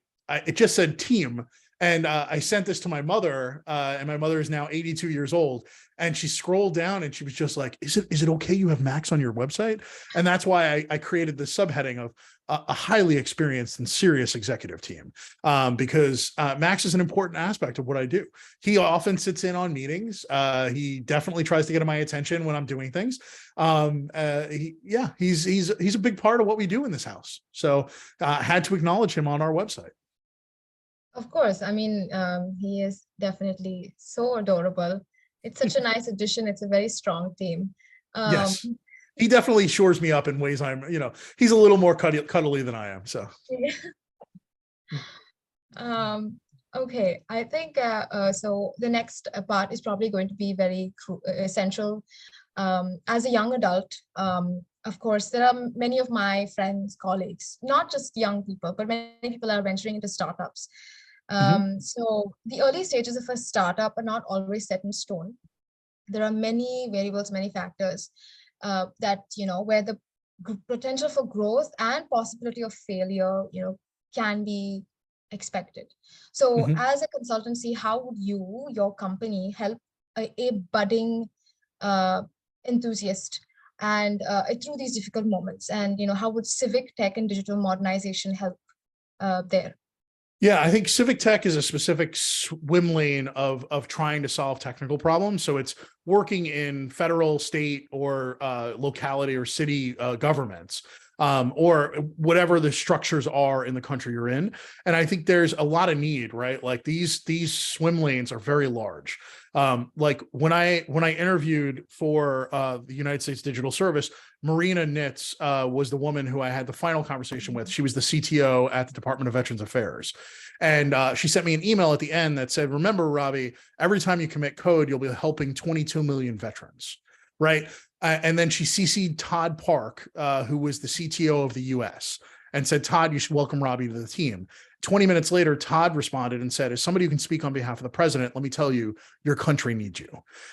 it just said team. And I sent this to my mother, and my mother is now 82 years old. And she scrolled down and she was just like, is it okay you have Max on your website? And that's why I created the subheading of a highly experienced and serious executive team, because Max is an important aspect of what I do. He often sits in on meetings. He definitely tries to get my attention when I'm doing things. He's a big part of what we do in this house. So I had to acknowledge him on our website. Of course. I mean, he is definitely so adorable. It's such a nice addition. It's a very strong team. Yes, he definitely shores me up in ways he's a little more cuddly than I am. So. Okay, I think so the next part is probably going to be very essential. As a young adult, of course, there are many of my friends, colleagues, not just young people, but many people are venturing into startups. So the early stages of a startup are not always set in stone. There are many variables, many factors that, where the potential for growth and possibility of failure, can be expected. So as a consultancy, how would your company help a budding enthusiast and through these difficult moments? And, how would civic tech and digital modernization help there? Yeah, I think civic tech is a specific swim lane of trying to solve technical problems. So it's working in federal, state, or locality or city governments, or whatever the structures are in the country you're in. And I think there's a lot of need, right? Like these swim lanes are very large. Like when I interviewed for the United States Digital Service, Marina Nitz was the woman who I had the final conversation with. She was the CTO at the Department of Veterans Affairs. And she sent me an email at the end that said, remember, Robbie, every time you commit code, you'll be helping 22 million veterans, right? And then she CC'd Todd Park, who was the CTO of the US, and said, Todd, you should welcome Robbie to the team. 20 minutes later, Todd responded and said, as somebody who can speak on behalf of the president, let me tell you, your country needs you.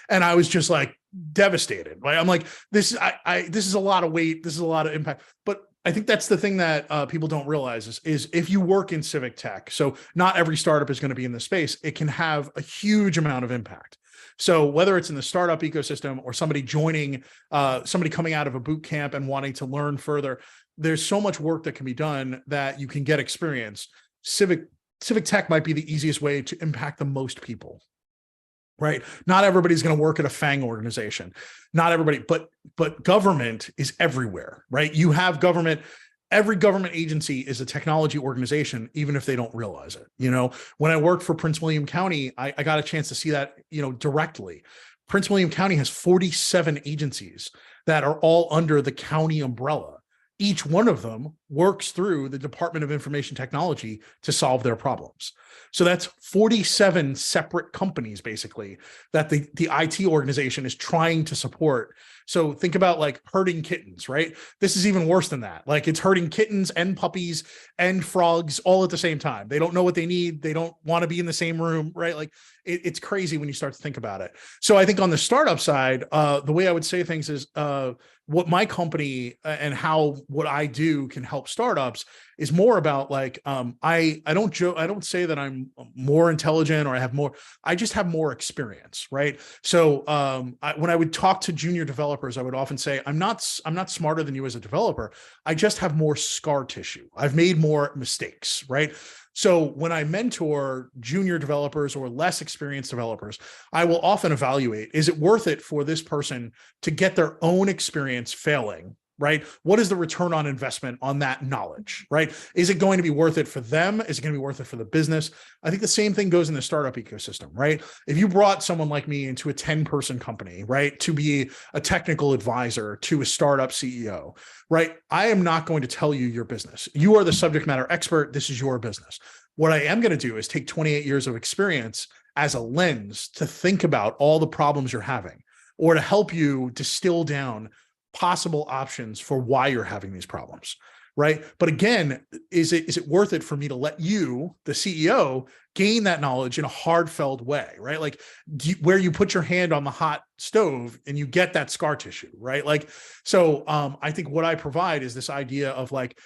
And I was just like devastated. Right? I'm like, this is a lot of weight. This is a lot of impact. But I think that's the thing that people don't realize is if you work in civic tech, so not every startup is going to be in this space, it can have a huge amount of impact. So whether it's in the startup ecosystem or somebody joining, somebody coming out of a boot camp and wanting to learn further, there's so much work that can be done that you can get experience. Civic tech might be the easiest way to impact the most people, right? Not everybody's going to work at a FANG organization. Not everybody, but government is everywhere, right? You have government. Every government agency is a technology organization, even if they don't realize it. When I worked for Prince William County, I got a chance to see that, directly. Prince William County has 47 agencies that are all under the county umbrella. Each one of them works through the Department of Information Technology to solve their problems. So that's 47 separate companies, basically, that the IT organization is trying to support. So think about like herding kittens, right? This is even worse than that. Like it's herding kittens and puppies and frogs all at the same time. They don't know what they need. They don't want to be in the same room, right? Like it's crazy when you start to think about it. So I think on the startup side, the way I would say things is what my company and how what I do can help startups is more about like, I don't say that I'm more intelligent or I have more, I just have more experience, right? So when I would talk to junior developers, I would often say, I'm not smarter than you as a developer. I just have more scar tissue. I've made more mistakes, right? So when I mentor junior developers or less experienced developers, I will often evaluate, is it worth it for this person to get their own experience failing right? What is the return on investment on that knowledge, right? Is it going to be worth it for them? Is it going to be worth it for the business? I think the same thing goes in the startup ecosystem, right? If you brought someone like me into a 10-person company, right, to be a technical advisor to a startup CEO, right? I am not going to tell you your business. You are the subject matter expert. This is your business. What I am going to do is take 28 years of experience as a lens to think about all the problems you're having, or to help you distill down possible options for why you're having these problems, right? But again, is it worth it for me to let you, the CEO, gain that knowledge in a hard-felt way, right? Like where you put your hand on the hot stove and you get that scar tissue, right? Like, so I think what I provide is this idea of like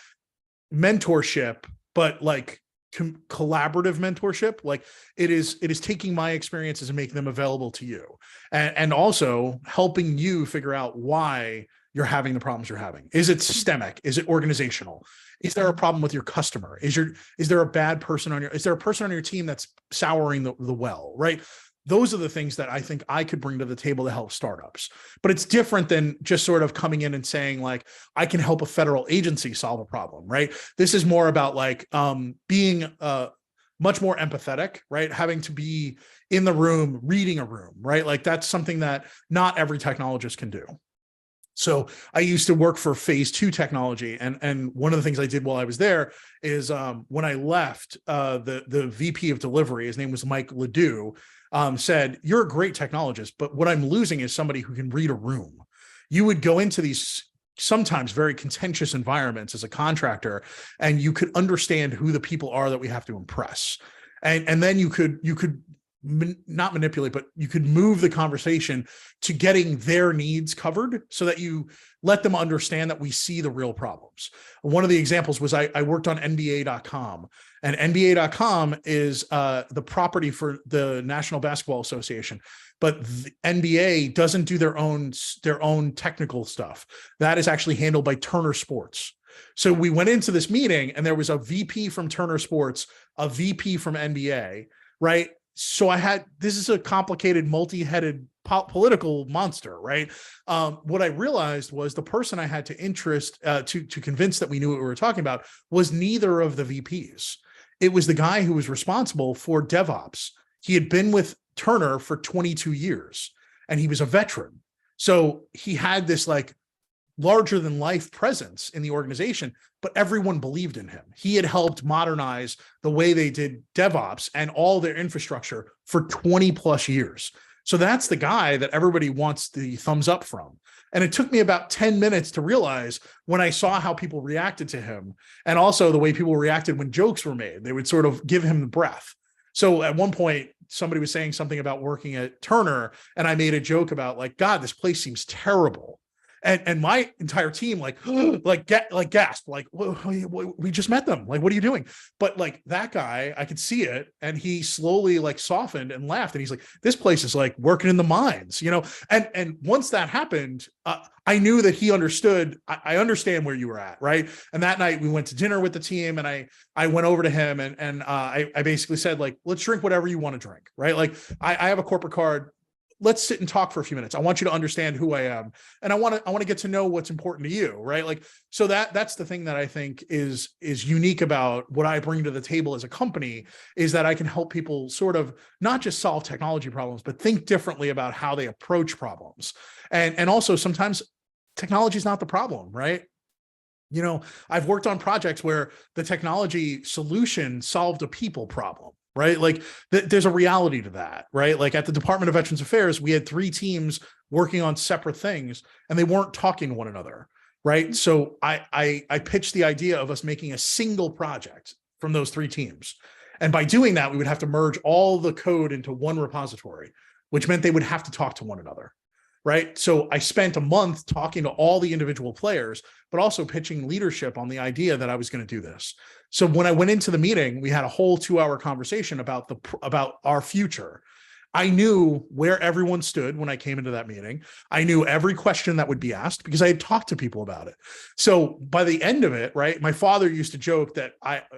mentorship, but like collaborative mentorship. Like it is taking my experiences and making them available to you, and also helping you figure out why you're having the problems you're having. Is it systemic? Is it organizational? Is there a problem with your customer? Is there a bad person is there a person on your team that's souring the well, right? Those are the things that I think I could bring to the table to help startups. But it's different than just sort of coming in and saying like, I can help a federal agency solve a problem, right? This is more about like being much more empathetic, right? Having to be in the room, reading a room, right? Like that's something that not every technologist can do. So I used to work for phase 2 technology. And one of the things I did while I was there is when I left, the VP of delivery, his name was Mike Ledoux, said, you're a great technologist, but what I'm losing is somebody who can read a room. You would go into these sometimes very contentious environments as a contractor, and you could understand who the people are that we have to impress. And then you could not manipulate, but you could move the conversation to getting their needs covered so that you let them understand that we see the real problems. One of the examples was I worked on NBA.com, and NBA.com is the property for the National Basketball Association, but the NBA doesn't do their own technical stuff. That is actually handled by Turner Sports. So we went into this meeting and there was a VP from Turner Sports, a VP from NBA, right? So this is a complicated, multi-headed political monster, right? What I realized was the person I had to to convince that we knew what we were talking about was neither of the VPs. It was the guy who was responsible for DevOps. He had been with Turner for 22 years and he was a veteran. So he had this like larger than life presence in the organization, but everyone believed in him. He had helped modernize the way they did DevOps and all their infrastructure for 20 plus years. So that's the guy that everybody wants the thumbs up from. And it took me about 10 minutes to realize when I saw how people reacted to him, and also the way people reacted when jokes were made, they would sort of give him the breath. So at one point, somebody was saying something about working at Turner, and I made a joke about like, God, this place seems terrible. And my entire team gasped, like, we just met them. Like, what are you doing? But like that guy, I could see it, and he slowly like softened and laughed, and he's like, this place is like working in the mines, you know. And once that happened, I knew that he understood. I understand where you were at, right? And that night we went to dinner with the team, and I went over to him, and I basically said like, let's drink whatever you want to drink, right? Like I have a corporate card. Let's sit and talk for a few minutes. I want you to understand who I am. And I want to get to know what's important to you, right? Like, so that's the thing that I think is unique about what I bring to the table as a company, is that I can help people sort of not just solve technology problems, but think differently about how they approach problems. And also sometimes technology is not the problem, right? You know, I've worked on projects where the technology solution solved a people problem. Right? Like there's a reality to that, right? Like at the Department of Veterans Affairs, we had 3 teams working on separate things and they weren't talking to one another, right? So I pitched the idea of us making a single project from those 3 teams. And by doing that, we would have to merge all the code into one repository, which meant they would have to talk to one another, right? So I spent a month talking to all the individual players, but also pitching leadership on the idea that I was going to do this. So when I went into the meeting, we had a whole 2-hour conversation about our future. I knew where everyone stood when I came into that meeting. I knew every question that would be asked because I had talked to people about it. So by the end of it, right, my father used to joke that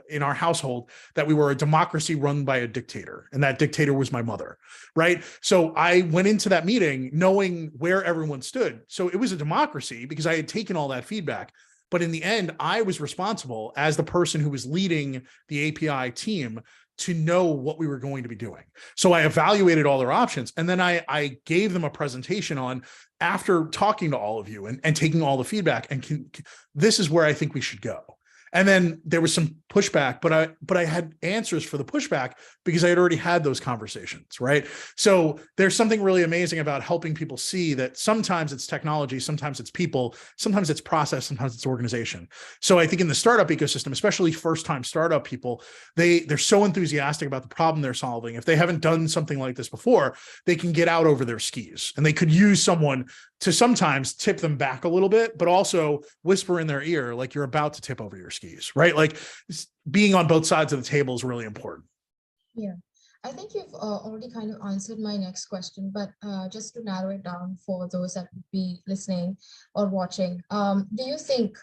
in our household, that we were a democracy run by a dictator, and that dictator was my mother, right? So I went into that meeting knowing where everyone stood. So it was a democracy because I had taken all that feedback. But in the end, I was responsible as the person who was leading the API team to know what we were going to be doing. So I evaluated all their options, and then I gave them a presentation on, after talking to all of you and taking all the feedback, and this is where I think we should go. And then there was some pushback, but I had answers for the pushback because I had already had those conversations, right? So there's something really amazing about helping people see that sometimes it's technology, sometimes it's people, sometimes it's process, sometimes it's organization. So I think in the startup ecosystem, especially first-time startup people, they're so enthusiastic about the problem they're solving. If they haven't done something like this before, they can get out over their skis, and they could use someone to sometimes tip them back a little bit, but also whisper in their ear like you're about to tip over your skis, right? Like being on both sides of the table is really important. Yeah, I think you've already kind of answered my next question, but just to narrow it down for those that would be listening or watching, do you think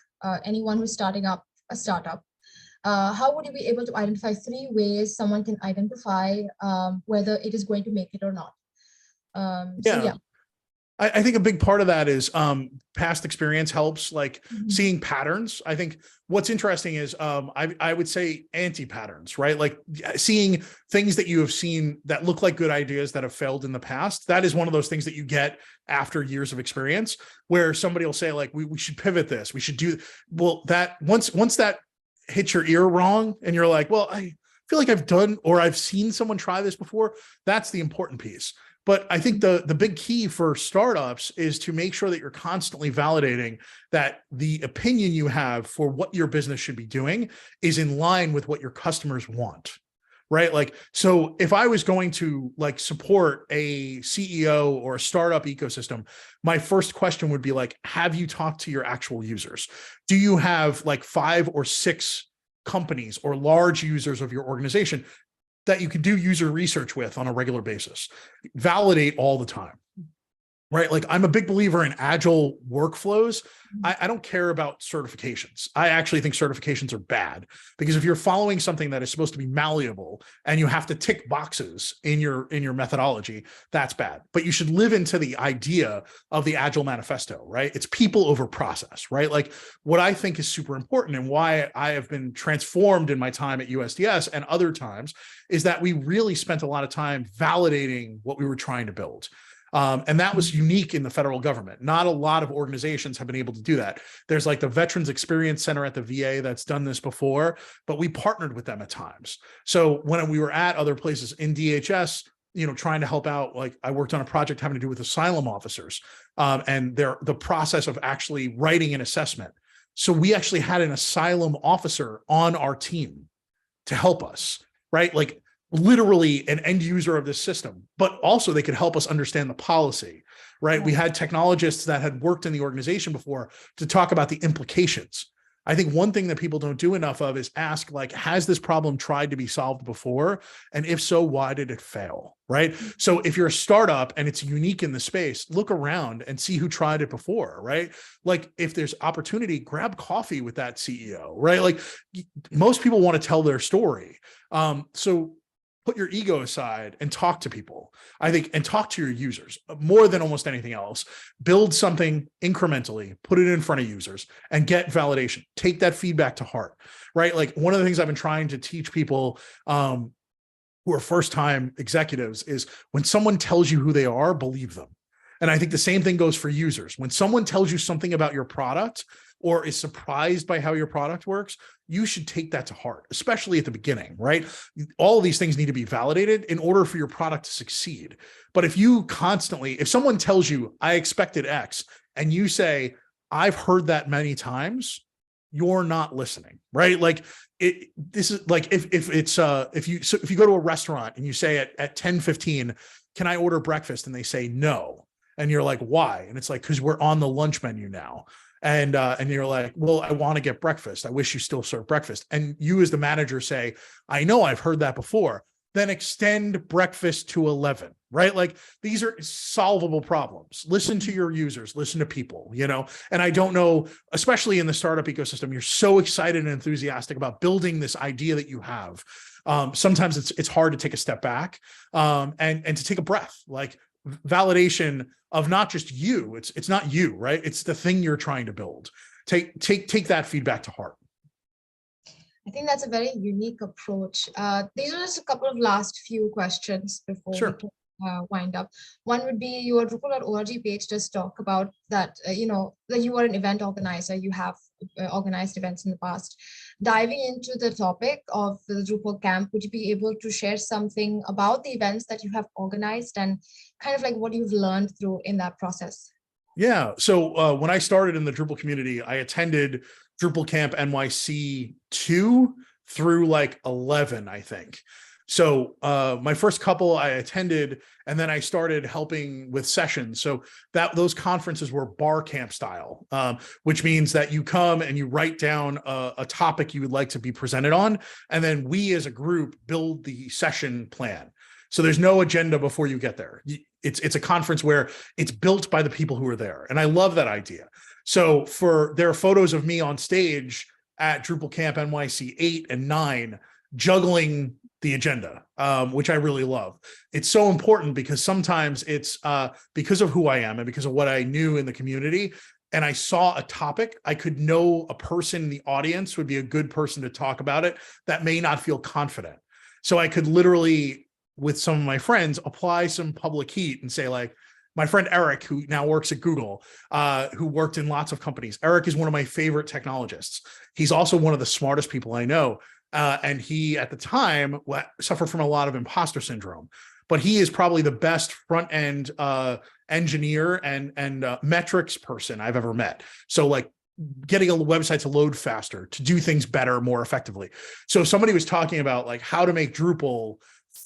anyone who's starting up a startup, how would you be able to identify 3 ways someone can identify whether it is going to make it or not? So yeah. I think a big part of that is past experience helps, like seeing patterns. I think what's interesting is I would say anti-patterns, right? Like seeing things that you have seen that look like good ideas that have failed in the past. That is one of those things that you get after years of experience, where somebody will say like, we should pivot this, we should do, well, that once that hits your ear wrong and you're like, well, I feel like I've done, or I've seen someone try this before. That's the important piece. But I think the big key for startups is to make sure that you're constantly validating that the opinion you have for what your business should be doing is in line with what your customers want, right? Like, so if I was going to like support a CEO or a startup ecosystem, my first question would be like, have you talked to your actual users? Do you have like 5 or 6 companies or large users of your organization that you can do user research with on a regular basis? Validate all the time, right? Like I'm a big believer in agile workflows. I don't care about certifications. I actually think certifications are bad, because if you're following something that is supposed to be malleable and you have to tick boxes in your methodology, that's bad. But you should live into the idea of the Agile Manifesto, right? It's people over process, right? Like what I think is super important and why I have been transformed in my time at USDS and other times is that we really spent a lot of time validating what we were trying to build. And that was unique in the federal government. Not a lot of organizations have been able to do that. There's like the Veterans Experience Center at the VA that's done this before, but we partnered with them at times. So when we were at other places in DHS, trying to help out, like I worked on a project having to do with asylum officers and the process of actually writing an assessment. So we actually had an asylum officer on our team to help us, right? Like literally an end user of this system, but also they could help us understand the policy, right? We had technologists that had worked in the organization before to talk about the implications. I think one thing that people don't do enough of is ask, like, has this problem tried to be solved before? And if so, why did it fail, right? So if you're a startup and it's unique in the space, look around and see who tried it before, right? Like if there's opportunity, grab coffee with that CEO, right? Like most people want to tell their story. So put your ego aside and talk to people, I think, and talk to your users more than almost anything else. Build something incrementally, put it in front of users and get validation. Take that feedback to heart, right? Like one of the things I've been trying to teach people who are first-time executives is when someone tells you who they are, believe them. And I think the same thing goes for users. When someone tells you something about your product or is surprised by how your product works, you should take that to heart, especially at the beginning, right? All of these things need to be validated in order for your product to succeed. But if someone tells you, I expected X, and you say, I've heard that many times, you're not listening, right? Like this is like if you go to a restaurant and you say at 10:15, can I order breakfast? And they say no. And you're like, why? And it's like, because we're on the lunch menu now. And you're like, well, I want to get breakfast. I wish you still serve breakfast. And you as the manager say, I know I've heard that before. Then extend breakfast to 11, right? Like these are solvable problems. Listen to your users, listen to people, and I don't know, especially in the startup ecosystem, you're so excited and enthusiastic about building this idea that you have. Sometimes it's hard to take a step back and to take a breath, like validation of not just you. It's not you, right? It's the thing you're trying to build. Take that feedback to heart. I think that's a very unique approach. These are just a couple of last few questions before we can wind up. One would be your Drupal.org page does talk about that, that you are an event organizer, you have organized events in the past. Diving into the topic of the Drupal camp, would you be able to share something about the events that you have organized and kind of like what you've learned through in that process? Yeah. So when I started in the Drupal community, I attended Drupal Camp NYC 2 through like 11, I think. So my first couple I attended, and then I started helping with sessions. So those conferences were bar camp style, which means that you come and you write down a topic you would like to be presented on, and then we as a group build the session plan. So there's no agenda before you get there. It's a conference where it's built by the people who are there. And I love that idea. So there are photos of me on stage at Drupal Camp NYC 8 and 9, juggling the agenda, which I really love. It's so important because sometimes it's because of who I am and because of what I knew in the community, and I saw a topic, I could know a person in the audience would be a good person to talk about it that may not feel confident. So I could literally, with some of my friends, apply some public heat and say, like, my friend Eric, who now works at Google, who worked in lots of companies. Eric is one of my favorite technologists. He's also one of the smartest people I know. And he, at the time, suffered from a lot of imposter syndrome. But he is probably the best front-end engineer and metrics person I've ever met. So like getting a website to load faster, to do things better, more effectively. So somebody was talking about like how to make Drupal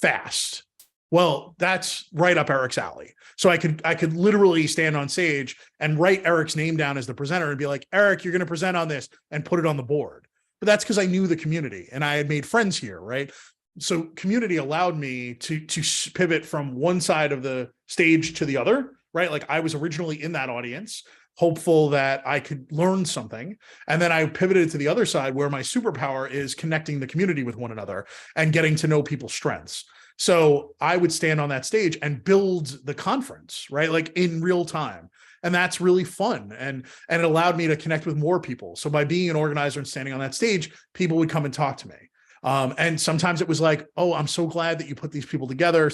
fast. Well, that's right up Eric's alley. So I could literally stand on stage and write Eric's name down as the presenter and be like, Eric, you're going to present on this, and put it on the board. But that's because I knew the community and I had made friends here, right? So community allowed me to pivot from one side of the stage to the other, right? Like I was originally in that audience, hopeful that I could learn something. And then I pivoted to the other side where my superpower is connecting the community with one another and getting to know people's strengths. So I would stand on that stage and build the conference, right? Like in real time. And that's really fun. And it allowed me to connect with more people. So by being an organizer and standing on that stage, people would come and talk to me. And sometimes it was like, oh, I'm so glad that you put these people together.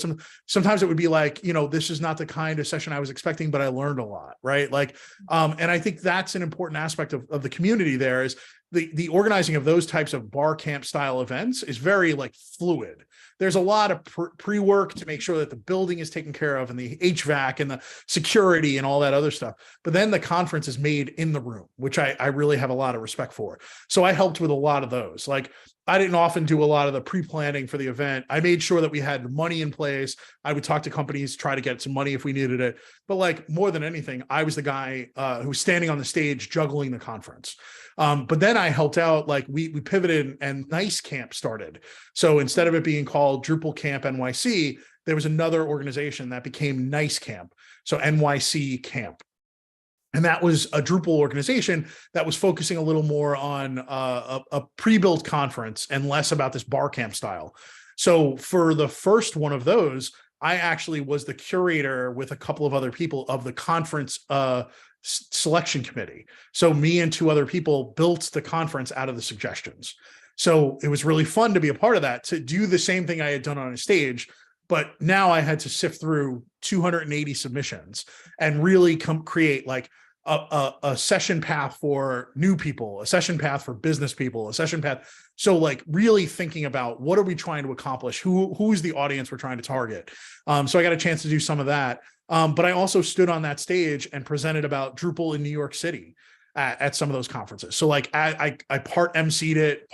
Sometimes it would be like, this is not the kind of session I was expecting, but I learned a lot, right? Like, and I think that's an important aspect of the community there is the organizing of those types of bar camp style events is very like fluid. There's a lot of pre-work to make sure that the building is taken care of and the HVAC and the security and all that other stuff. But then the conference is made in the room, which I really have a lot of respect for. So I helped with a lot of those. Like I didn't often do a lot of the pre-planning for the event. I made sure that we had money in place. I would talk to companies, try to get some money if we needed it. But like more than anything, I was the guy who was standing on the stage juggling the conference. But then I helped out, like we pivoted and Nice Camp started. So instead of it being called Drupal Camp NYC, there was another organization that became Nice Camp. So NYC Camp. And that was a Drupal organization that was focusing a little more on a pre-built conference and less about this bar camp style. So for the first one of those, I actually was the curator with a couple of other people of the conference selection committee. So me and two other people built the conference out of the suggestions. So it was really fun to be a part of that, to do the same thing I had done on a stage. But now I had to sift through 280 submissions and really create like a session path for new people, a session path for business people, a session path. So like really thinking about what are we trying to accomplish? Who's the audience we're trying to target? So I got a chance to do some of that. But I also stood on that stage and presented about Drupal in New York City at some of those conferences. So like I part emceed it,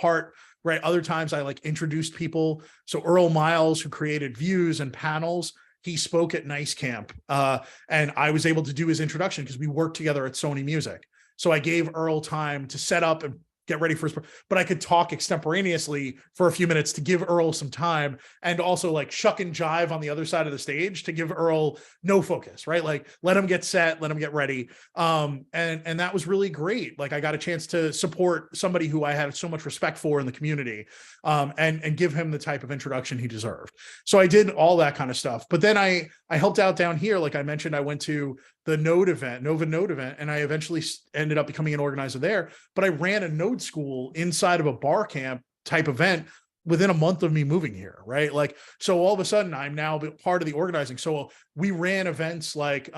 right. Other times I like introduced people. So Earl Miles, who created views and panels, he spoke at Nice Camp, and I was able to do his introduction because we worked together at Sony Music. So I gave Earl time to set up and get ready for his, but I could talk extemporaneously for a few minutes to give Earl some time, and also like shuck and jive on the other side of the stage to give Earl no focus, right? Like let him get set, let him get ready. And that was really great. Like I got a chance to support somebody who I had so much respect for in the community, and give him the type of introduction he deserved. So I did all that kind of stuff. But then I helped out down here. Like I mentioned, I went to the Nova Node event, and I eventually ended up becoming an organizer there. But I ran a Node school inside of a bar camp type event within a month of me moving here, right? Like, so all of a sudden I'm now part of the organizing. So we ran events like,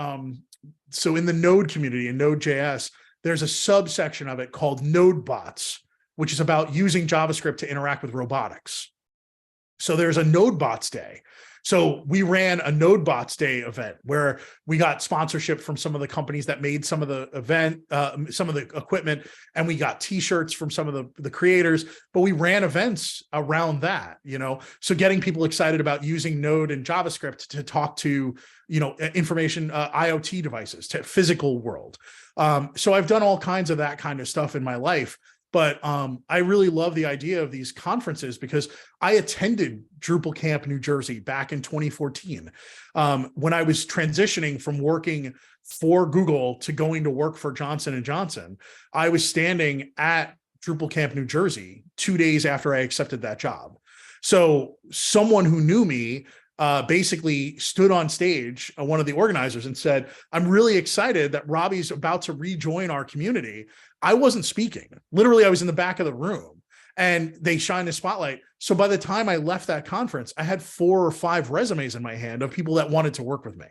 so in the Node community in Node.js, there's a subsection of it called Node Bots, which is about using JavaScript to interact with robotics. So there's a Node Bots Day. So we ran a Node Bots Day event where we got sponsorship from some of the companies that made some of the event, some of the equipment, and we got t-shirts from some of the creators, but we ran events around that, you know, so getting people excited about using Node and JavaScript to talk to, you know, information, IoT devices, to physical world. So I've done all kinds of that kind of stuff in my life. But I really love the idea of these conferences because I attended Drupal Camp New Jersey back in 2014 when I was transitioning from working for Google to going to work for Johnson & Johnson. I was standing at Drupal Camp New Jersey 2 days after I accepted that job. So someone who knew me basically stood on stage, one of the organizers, and said, I'm really excited that Robbie's about to rejoin our community. I wasn't speaking. Literally, I was in the back of the room and they shined the spotlight. So by the time I left that conference, I had 4 or 5 resumes in my hand of people that wanted to work with me.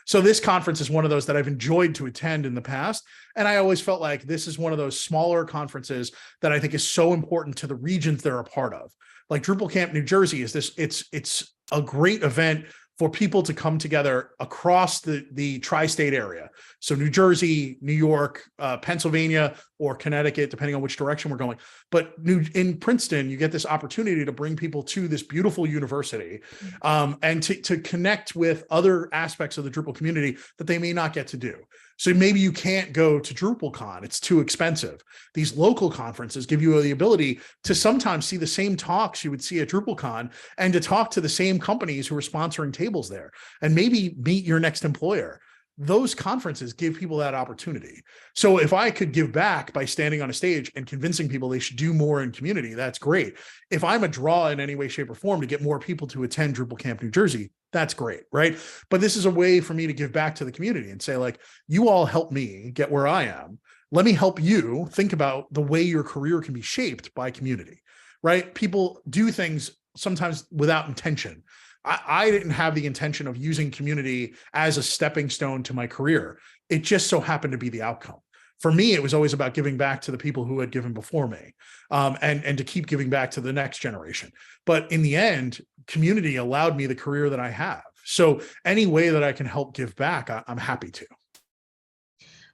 So this conference is one of those that I've enjoyed to attend in the past. And I always felt like this is one of those smaller conferences that I think is so important to the regions they're a part of. Like Drupal Camp New Jersey is this, it's a great event for people to come together across the tri-state area. So New Jersey, New York, Pennsylvania, or Connecticut, depending on which direction we're going. But in Princeton, you get this opportunity to bring people to this beautiful university and to connect with other aspects of the Drupal community that they may not get to do. So maybe you can't go to DrupalCon, it's too expensive. These local conferences give you the ability to sometimes see the same talks you would see at DrupalCon and to talk to the same companies who are sponsoring tables there and maybe meet your next employer. Those conferences give people that opportunity. So if I could give back by standing on a stage and convincing people they should do more in community, that's great. If I'm a draw in any way, shape, or form to get more people to attend Drupal Camp New Jersey, that's great, right? But this is a way for me to give back to the community and say, like, you all help me get where I am. Let me help you think about the way your career can be shaped by community, right? People do things sometimes without intention. I didn't have the intention of using community as a stepping stone to my career. It just so happened to be the outcome. For me, it was always about giving back to the people who had given before me, and to keep giving back to the next generation. But in the end, community allowed me the career that I have. So any way that I can help give back, I'm happy to.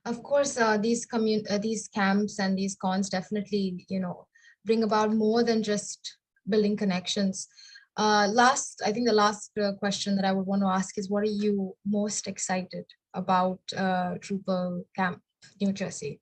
Of course, these camps and these cons definitely, bring about more than just building connections. I think the last question that I would want to ask is, what are you most excited about Drupal Camp New Jersey?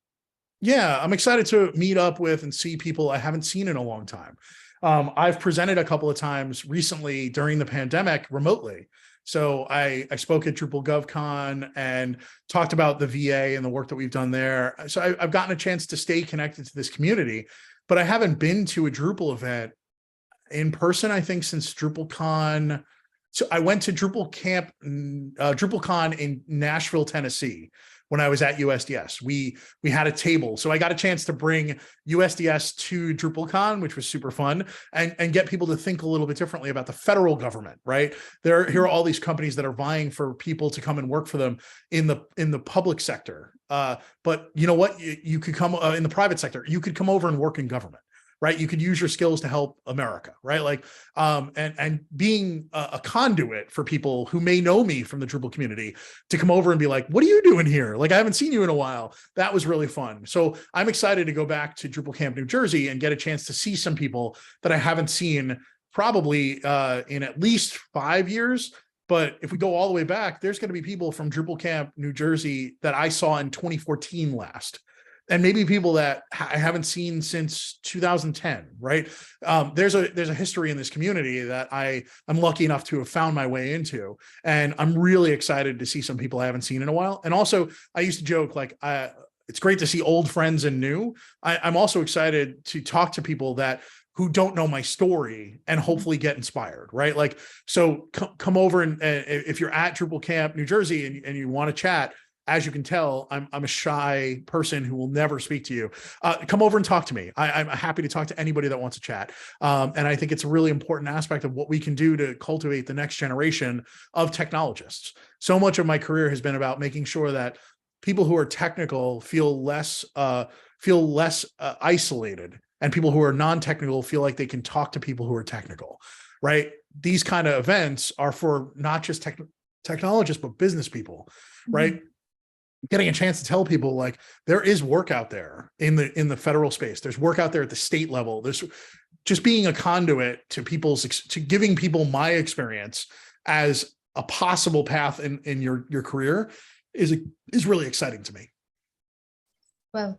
Yeah, I'm excited to meet up with and see people I haven't seen in a long time. I've presented a couple of times recently during the pandemic remotely. So I spoke at Drupal GovCon and talked about the VA and the work that we've done there. So I've gotten a chance to stay connected to this community, but I haven't been to a Drupal event in person, I think, since DrupalCon. So I went to DrupalCon in Nashville, Tennessee, when I was at USDS. We had a table. So I got a chance to bring USDS to DrupalCon, which was super fun, and get people to think a little bit differently about the federal government, right? Here are all these companies that are vying for people to come and work for them in the public sector. But you know what? You could come in the private sector. You could come over and work in government. Right? You could use your skills to help America, right? Like, and being a conduit for people who may know me from the Drupal community to come over and be like, what are you doing here? Like, I haven't seen you in a while. That was really fun. So I'm excited to go back to Drupal Camp New Jersey and get a chance to see some people that I haven't seen probably in at least 5 years. But if we go all the way back, there's going to be people from Drupal Camp New Jersey that I saw in 2014 last. and maybe people that I haven't seen since 2010, right? There's a history in this community that I'm lucky enough to have found my way into, and I'm really excited to see some people I haven't seen in a while. And also, I used to joke like, it's great to see old friends and new. I'm also excited to talk to people who don't know my story and hopefully get inspired, right? Like, so come over and if you're at Drupal Camp New Jersey and you want to chat. As you can tell, I'm a shy person who will never speak to you. Come over and talk to me. I'm happy to talk to anybody that wants to chat. And I think it's a really important aspect of what we can do to cultivate the next generation of technologists. So much of my career has been about making sure that people who are technical feel less isolated, and people who are non-technical feel like they can talk to people who are technical, right? These kind of events are for not just technologists, but business people, right? Mm-hmm. Getting a chance to tell people like there is work out there in the federal space. There's work out there at the state level. There's just being a conduit to giving people my experience as a possible path in your career is really exciting to me. Well,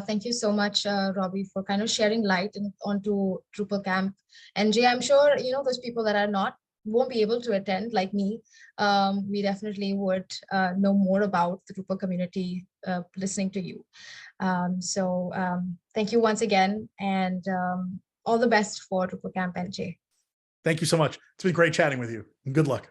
thank you so much, Robbie, for kind of sharing light onto Drupal Camp NJ. I'm sure, those people that won't be able to attend like me. We definitely would know more about the Drupal community listening to you. So thank you once again, and all the best for Drupal Camp NJ. Thank you so much. It's been great chatting with you, and good luck.